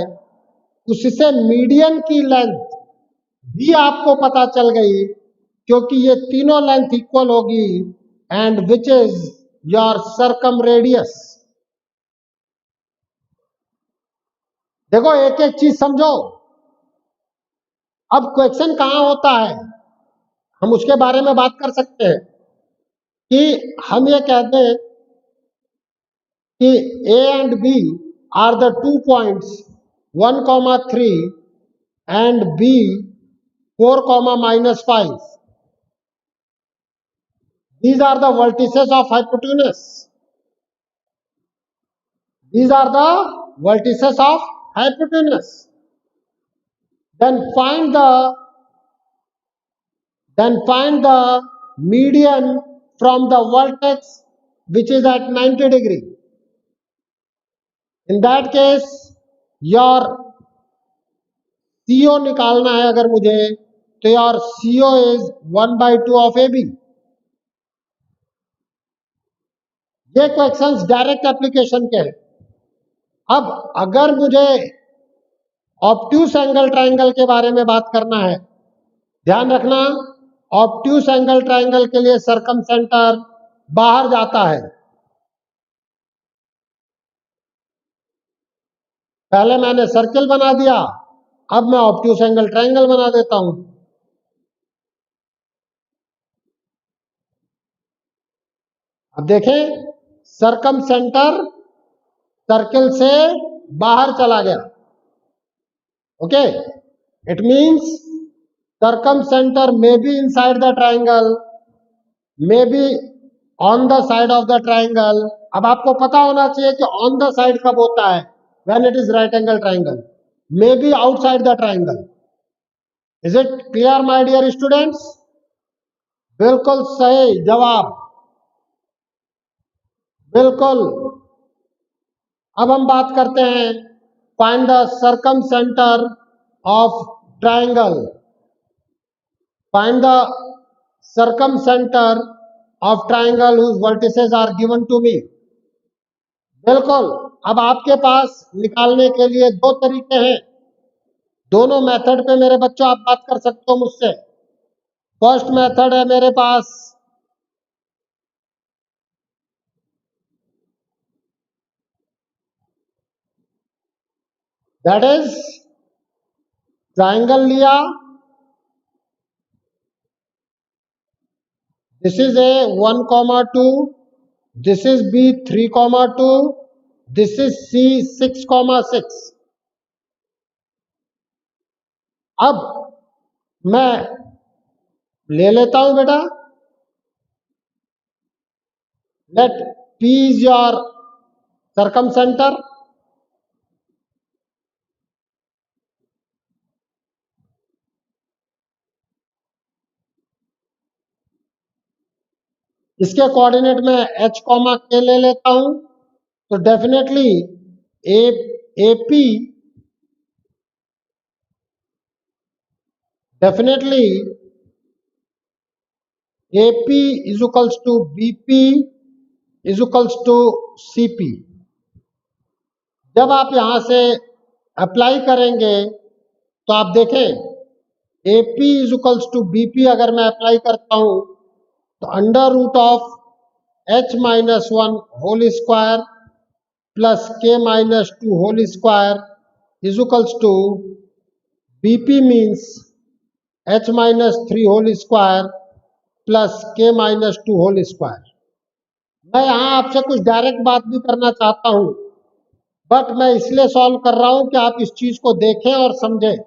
उससे मीडियन की लेंथ भी आपको पता चल गई, क्योंकि ये तीनों लेंथ इक्वल होगी, and which is your circumradius. देखो एक एक चीज समझो। अब क्वेश्चन कहां होता है, हम उसके बारे में बात कर सकते हैं कि हम ये कहते हैं कि A and B are the 2 points 1,3 and B 4, -5. These are the vertices of hypotenuse. These are the vertices of hypotenuse. Then find the median from the vertex which is at 90 degree. In that case, your CO निकालना है अगर मुझे, तो your CO is 1/2 of AB. ये questions direct application के हैं। अब अगर मुझे ऑब्ट्यूस एंगल ट्रायंगल के बारे में बात करना है, ध्यान रखना ऑब्ट्यूस एंगल ट्रायंगल के लिए सरकम सेंटर बाहर जाता है। पहले मैंने सर्किल बना दिया, अब मैं ऑब्ट्यूस एंगल ट्रायंगल बना देता हूं। अब देखें, सरकम सेंटर सर्किल से बाहर चला गया। Okay, it means circumcentre may be inside the triangle, may be on the side of the triangle. अब आपको पता होना चाहिए कि ऑन द साइड कब होता है, when it is right angle triangle. May be outside the triangle. Is it clear my dear students? बिल्कुल सही जवाब, बिल्कुल। अब हम बात करते हैं find the circumcentre of triangle. Find the circumcentre of triangle whose vertices are given to me। बिल्कुल, अब आपके पास निकालने के लिए दो तरीके हैं। दोनों मेथड पे मेरे बच्चों आप बात कर सकते हो मुझसे। फर्स्ट मेथड है मेरे पास, दैट इज ट्रायंगल लिया, this is A 1,2, this is B 3,2, this is C 6,6। अब मैं ले लेता हूं बेटा, let P is your circumcentre. इसके कोऑर्डिनेट में H, K ले लेता हूं, तो definitely AP is equals to BP is equals to CP। जब आप यहां से अप्लाई करेंगे तो आप देखें AP is equals to BP अगर मैं अप्लाई करता हूं तो under root of H-1 whole square plus K-2 whole square is equals to BP means H-3 whole square plus K-2 whole square. मैं यहां आपसे कुछ डायरेक्ट बात भी करना चाहता हूं, बट मैं इसलिए सॉल्व कर रहा हूं कि आप इस चीज को देखें और समझें।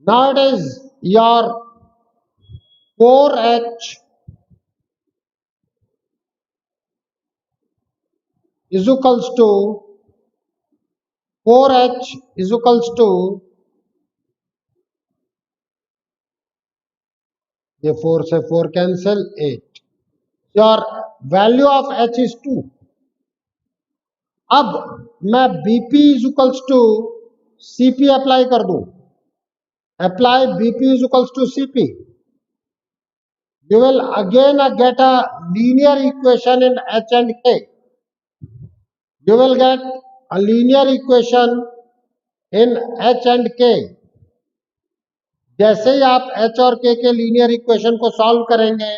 Now it is your 4H is equals to 4h is equals to, ये 4 से 4 cancel 8, your value of h is 2। अब मैं BP is equals to CP apply कर दूं, apply BP is equals to CP, you will again get a linear equation in H and K. You will get a linear equation in H and K. जैसे ही आप H और K के linear equation को solve करेंगे,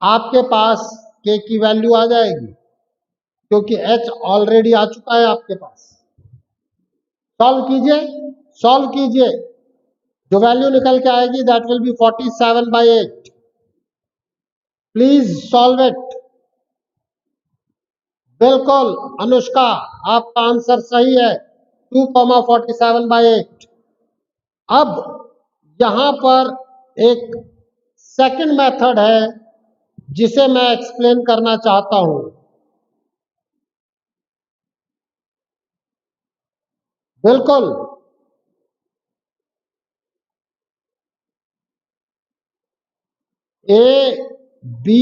आपके पास K की value आ जाएगी, क्योंकि H ऑलरेडी आ चुका है आपके पास। सॉल्व कीजिए, जो वैल्यू निकल के आएगी that will be 47/8। Please solve it. बिल्कुल अनुष्का, आपका आंसर सही है, 2,47/8। अब यहां पर एक सेकंड मेथड है जिसे मैं एक्सप्लेन करना चाहता हूं। बिल्कुल, ABC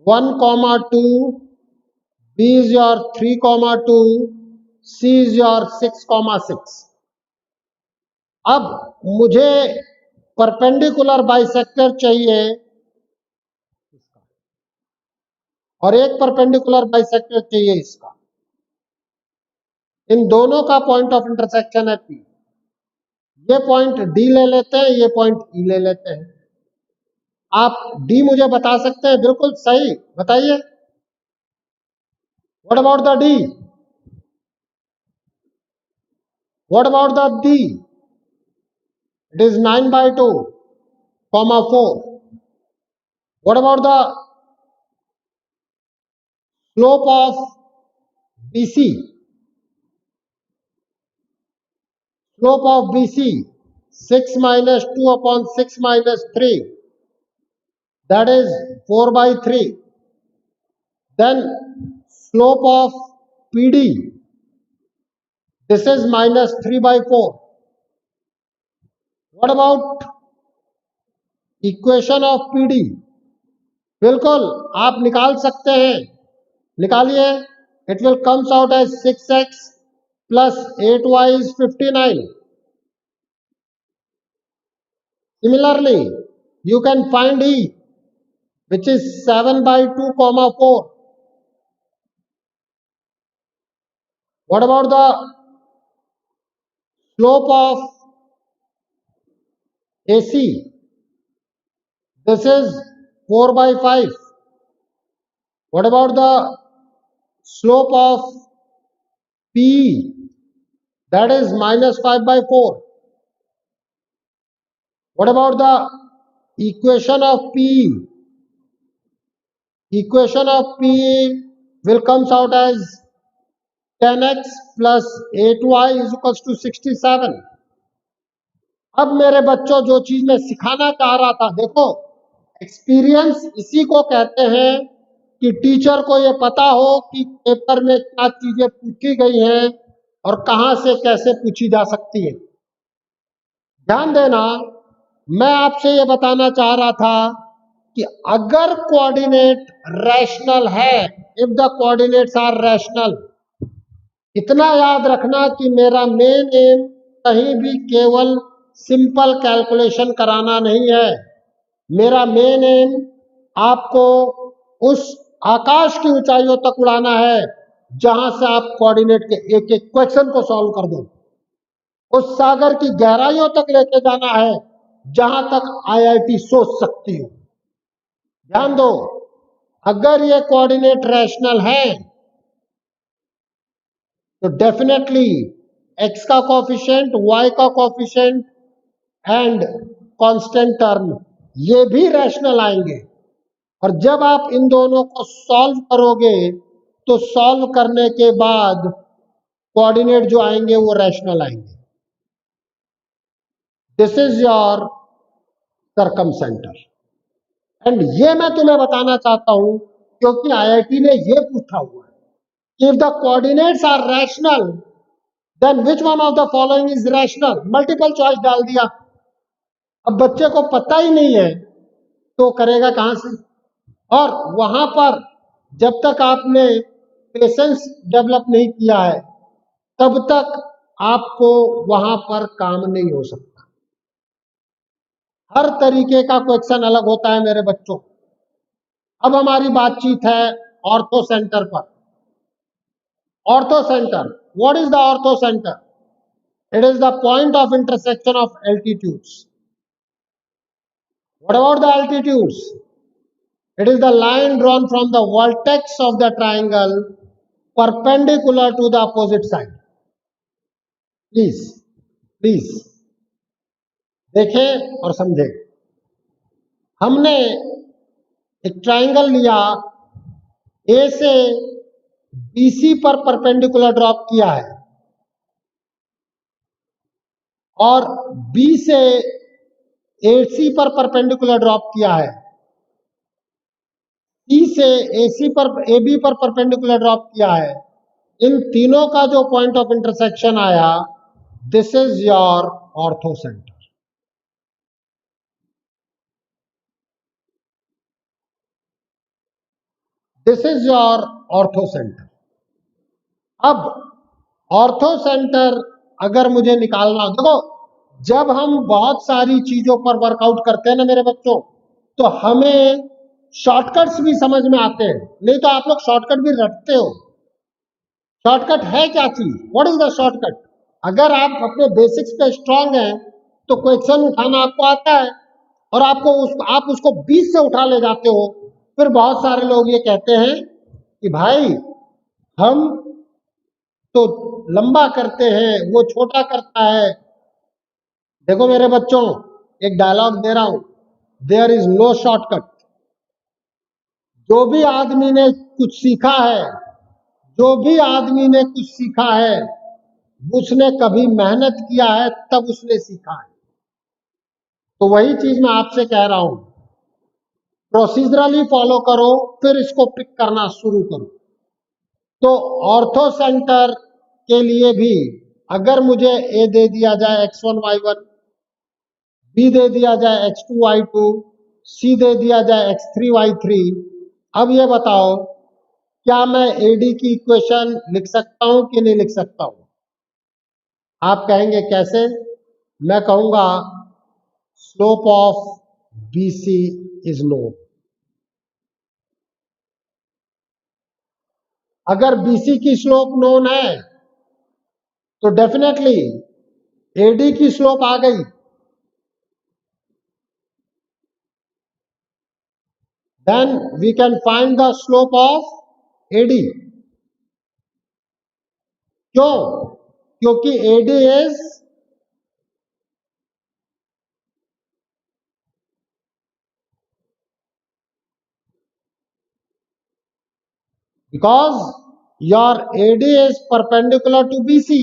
1,2, B is your 3,2, C is your 6,6। अब मुझे परपेंडिकुलर बाइसेक्टर चाहिए और एक परपेंडिकुलर बाइसेक्टर चाहिए इसका। इन दोनों का पॉइंट ऑफ इंटरसेक्शन है P। ये पॉइंट D ले लेते हैं, ये पॉइंट E ले लेते हैं। आप D मुझे बता सकते हैं? बिल्कुल सही, बताइए। What about the D? What about the D? It is 9/2, 4. What about the slope of BC? Slope of BC 6 minus 2 upon 6 minus 3, that is 4/3. Then slope of PD, this is minus 3/4. What about equation of PD? बिल्कुल आप निकाल सकते हैं, निकालिए। It will comes out as 6x plus 8y is 59. Similarly, you can find E, which is 7/2, 4. What about the slope of AC? This is 4/5. What about the slope of PE? That is minus 5/4. What about the equation of PE? Equation of PE will comes out as 10x plus 8y is equals to 67. अब मेरे बच्चों, जो चीज मैं सिखाना चाह रहा था, देखो एक्सपीरियंस इसी को कहते हैं कि टीचर को ये पता हो कि पेपर में क्या चीजें पूछी गई हैं और कहां से कैसे पूछी जा सकती है। ध्यान देना, मैं आपसे ये बताना चाह रहा था कि अगर कोऑर्डिनेट रैशनल है, if the coordinates are rational, इतना याद रखना कि मेरा मेन एम कहीं भी केवल सिंपल कैलकुलेशन कराना नहीं है। मेरा मेन एम आपको उस आकाश की ऊंचाइयों तक उड़ाना है जहां से आप कोऑर्डिनेट के एक एक क्वेश्चन को सॉल्व कर दो। उस सागर की गहराइयों तक लेके जाना है जहां तक IIT सोच सकती हो। ध्यान दो, अगर ये कोऑर्डिनेट रैशनल है तो डेफिनेटली x का कोफिशिएंट, y का कोफिशिएंट एंड कांस्टेंट टर्म ये भी रैशनल आएंगे। और जब आप इन दोनों को सॉल्व करोगे तो सॉल्व करने के बाद कोऑर्डिनेट जो आएंगे वो रैशनल आएंगे। This is your circum centre. And ये मैं तुम्हें बताना चाहता हूं क्योंकि IIT ने ये पूछा हुआ है। If the coordinates are rational, then which one of the following is rational? Multiple choice डाल दिया. अब बच्चे को पता ही नहीं है तो करेगा कहां से? और वहां पर जब तक आपने पेशेंस डेवलप नहीं किया है तब तक आपको वहां पर काम नहीं हो सकता. हर तरीके का क्वेश्चन अलग होता है मेरे बच्चों. अब हमारी बातचीत है ऑर्थो सेंटर पर. Ortho centre, what is the ortho centre? It is the point of intersection of altitudes. What about the altitudes? It is the line drawn from the vertex of the triangle perpendicular to the opposite side. Please, please देखें और समझें. हमने एक triangle लिया, ए से BC पर perpendicular drop किया है और बी से एसी पर परपेंडिकुलर ड्रॉप किया है, सी से एसी पर एबी पर परपेंडिकुलर ड्रॉप किया है. इन तीनों का जो पॉइंट ऑफ इंटरसेक्शन आया, this is your ortho centre. This is your ortho centre. अब ऑर्थो सेंटर अगर मुझे निकालना हो, देखो जब हम बहुत सारी चीजों पर वर्कआउट करते हैं ना मेरे बच्चों, तो हमें शॉर्टकट्स भी समझ में आते हैं. नहीं तो आप लोग शॉर्टकट भी रटते हो. शॉर्टकट है क्या चीज? What is the shortcut? अगर आप अपने बेसिक्स पे स्ट्रांग हैं तो क्वेश्चन उठाना आपको आता है और आप उसको 20 से उठा ले जाते हो. फिर बहुत सारे लोग ये कहते हैं कि भाई हम तो लंबा करते हैं, वो छोटा करता है. देखो मेरे बच्चों, एक डायलॉग दे रहा हूं, देयर इज नो शॉर्टकट. जो भी आदमी ने कुछ सीखा है, जो भी आदमी ने कुछ सीखा है, उसने कभी मेहनत किया है तब उसने सीखा है. तो वही चीज मैं आपसे कह रहा हूं, प्रोसीजरली फॉलो करो, फिर इसको पिक करना शुरू करो. तो ऑर्थो सेंटर के लिए भी अगर मुझे ए दे दिया जाए x1 y1, बी दे दिया जाए x2 y2, सी दे दिया जाए x3 y3, अब ये बताओ क्या मैं एडी की इक्वेशन लिख सकता हूं कि नहीं लिख सकता हूं? आप कहेंगे कैसे? मैं कहूंगा slope of BC is known. अगर बीसी की स्लोप नोन है तो डेफिनेटली एडी की स्लोप आ गई. Then we can find the slope of AD. क्यों? क्योंकि AD is because your AD is perpendicular to BC.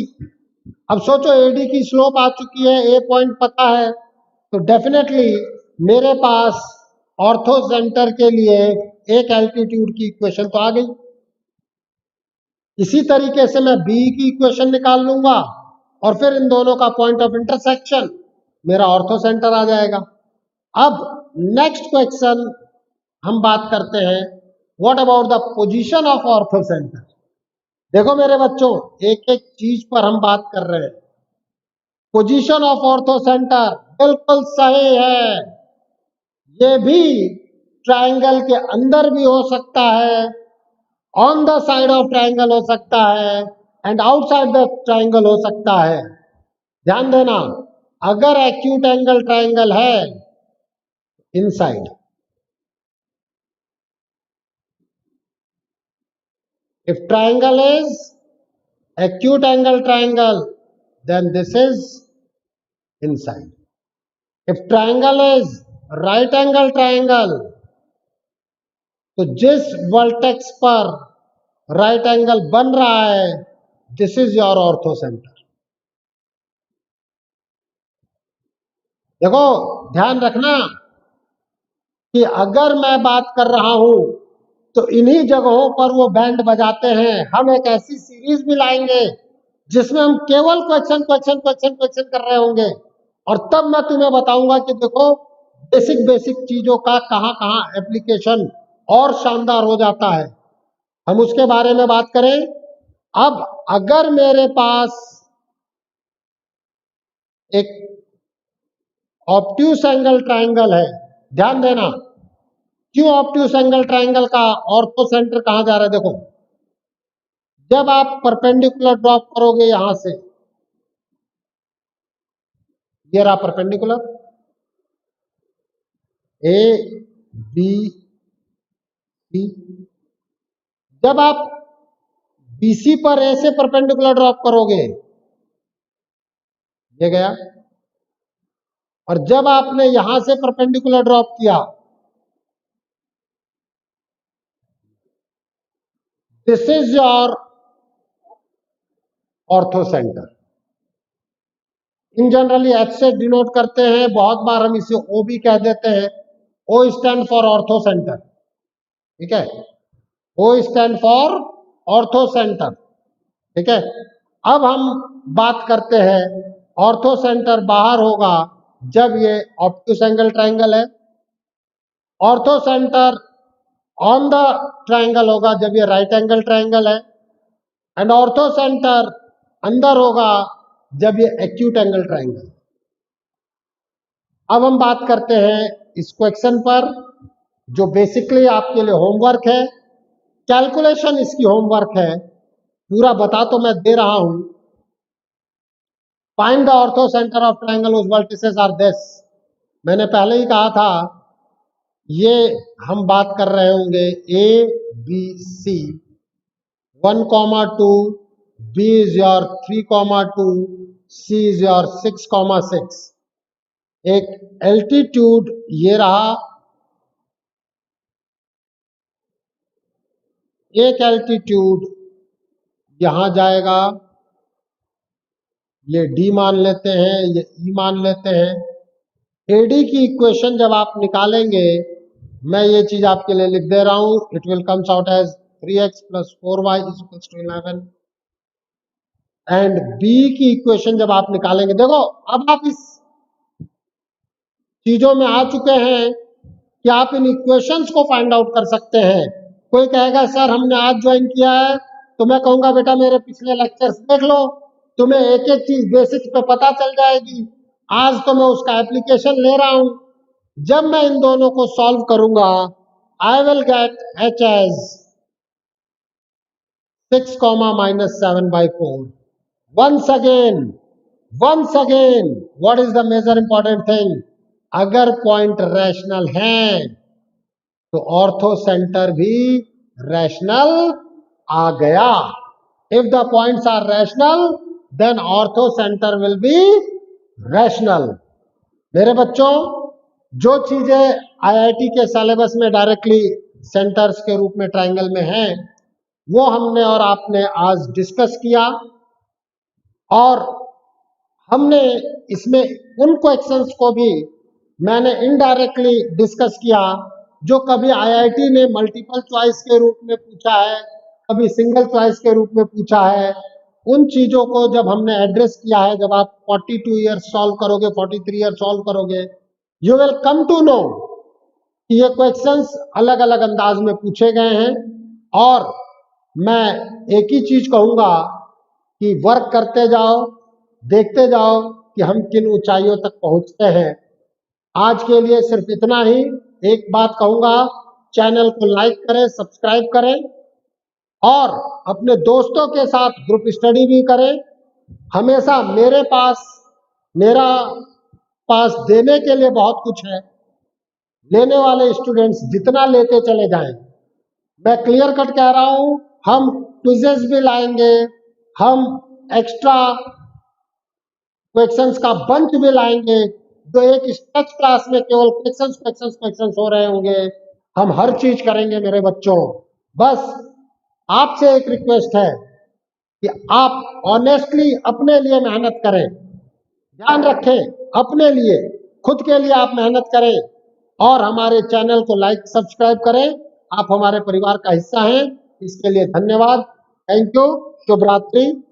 अब सोचो एडी की स्लोप आ चुकी है, ए पॉइंट पता है, तो डेफिनेटली मेरे पास ऑर्थो सेंटर के लिए एक एल्टीट्यूड की इक्वेशन तो आ गई. इसी तरीके से मैं बी की इक्वेशन निकाल लूंगा और फिर इन दोनों का पॉइंट ऑफ इंटरसेक्शन, मेरा ऑर्थो सेंटर आ जाएगा. अब नेक्स्ट क्वेश्चन हम बात करते हैं, what about the position of ortho centre. देखो मेरे बच्चों, एक एक चीज पर हम बात कर रहे हैं. पोजीशन ऑफ ऑर्थो सेंटर बिल्कुल सही है. ये भी ट्रायंगल के अंदर भी हो सकता है, on the side of triangle हो सकता है, एंड आउटसाइड द ट्रायंगल हो सकता है. ध्यान देना, अगर एक्यूट एंगल ट्रायंगल है inside, if triangle is acute angle triangle then this is inside. If triangle is right angle triangle, तो जिस वर्टेक्स पर राइट एंगल बन रहा है, this is your ortho centre. देखो ध्यान रखना कि अगर मैं बात कर रहा हूं तो इन्हीं जगहों पर वो बैंड बजाते हैं। हम एक ऐसी सीरीज भी लाएंगे जिसमें हम केवल क्वेश्चन क्वेश्चन क्वेश्चन क्वेश्चन कर रहे होंगे, और तब मैं तुम्हें बताऊंगा कि देखो बेसिक बेसिक चीजों का कहां कहां एप्लीकेशन और शानदार हो जाता है। हम उसके बारे में बात करें। अब अगर मेरे पास एक ऑब्ट्यूस एंगल ट्रायंगल है, ध्यान देना, क्यों ऑब्ट्यूस एंगल ट्रायंगल का ऑर्थो सेंटर कहां जा रहा है? देखो, जब आप परपेंडिकुलर ड्रॉप करोगे यहां से, ये रहा परपेंडिकुलर ए बी सी, जब आप बीसी पर ए से परपेंडिकुलर ड्रॉप करोगे, ये गया, और जब आपने यहां से परपेंडिकुलर ड्रॉप किया, this is your ortho centre. In generally H से डिनोट करते हैं, बहुत बार हम इसे ओ भी कह देते हैं। O stand for orthocentre, ठीक है, O stand for orthocentre, ठीक है। अब हम बात करते हैं, ऑर्थो सेंटर बाहर होगा जब ये ऑब्ट्यूस एंगल ट्रायंगल है, ortho centre on the triangle होगा जब ये राइट एंगल ट्रायंगल है, एंड ऑर्थो सेंटर अंदर होगा जब ये एक्यूट एंगल ट्रायंगल। अब हम बात करते हैं इस क्वेश्चन पर, जो बेसिकली आपके लिए होमवर्क है, कैलकुलेशन इसकी होमवर्क है, पूरा बता तो मैं दे रहा हूं। Find the orthocentre of triangle whose vertices are this. मैंने पहले ही कहा था, ये हम बात कर रहे होंगे A B C, 1,2, B is your 3,2, C is your 6,6। एक एल्टीट्यूड ये रहा, एक एल्टीट्यूड यहां जाएगा, ये डी मान लेते हैं, ये ई मान लेते हैं। एडी की इक्वेशन जब आप निकालेंगे, मैं ये चीज आपके लिए लिख दे रहा हूं, it will comes out as 3x + 4y = 11। And B की इक्वेशन जब आप निकालेंगे, देखो अब आप इस चीजों में आ चुके हैं कि आप इन इक्वेशंस को फाइंड आउट कर सकते हैं। कोई कहेगा सर हमने आज ज्वाइन किया है, तो मैं कहूंगा बेटा मेरे पिछले लेक्चर्स देख लो, तुम्हें एक एक चीज बेसिक्स पे पता चल जाएगी। आज तो मैं उसका एप्लीकेशन ले रहा हूं। जब मैं इन दोनों को सॉल्व करूंगा, I will get h as 6, -7/4। once again what is the major important thing? अगर पॉइंट रैशनल है तो ऑर्थो सेंटर भी रैशनल आ गया। If the points are rational then orthocentre will be rational. मेरे बच्चों, जो चीजें आईआईटी के सिलेबस में डायरेक्टली सेंटर्स के रूप में ट्रायंगल में हैं, वो हमने और आपने आज डिस्कस किया, और हमने इसमें उन क्वेश्चंस को भी मैंने इनडायरेक्टली डिस्कस किया जो कभी आईआईटी ने मल्टीपल चॉइस के रूप में पूछा है, कभी सिंगल चॉइस के रूप में पूछा है। उन चीजों को जब हमने एड्रेस किया है, जब आप 42 ईयर्स सॉल्व करोगे, 43 ईयर्स सॉल्व करोगे, you will come to know कि ये क्वेश्चंस अलग अलग अंदाज में पूछे गए हैं। और मैं एक ही चीज कहूंगा कि वर्क करते जाओ, देखते जाओ कि हम किन ऊंचाइयों तक पहुंचते हैं। आज के लिए सिर्फ इतना ही। एक बात कहूंगा, चैनल को लाइक करें, सब्सक्राइब करें, और अपने दोस्तों के साथ ग्रुप स्टडी भी करें। हमेशा मेरा पास देने के लिए बहुत कुछ है। लेने वाले स्टूडेंट्स जितना लेते चले जाएं। मैं क्लियर कट कह रहा हूं, हम क्विजेस भी लाएंगे, हम एक्स्ट्रा क्वेश्चंस का बंच भी लाएंगे। तो एक स्ट्रेच क्लास में केवल क्वेश्चंस हो रहे होंगे। हम हर चीज करेंगे मेरे बच्चों। बस आपसे एक रिक्वेस्ट है कि आप ऑनेस्टली अपने लिए मेहनत करें। ध्यान रखें, अपने लिए, खुद के लिए आप मेहनत करें, और हमारे चैनल को लाइक सब्सक्राइब करें। आप हमारे परिवार का हिस्सा हैं। इसके लिए धन्यवाद। Thank you. शुभ रात्रि।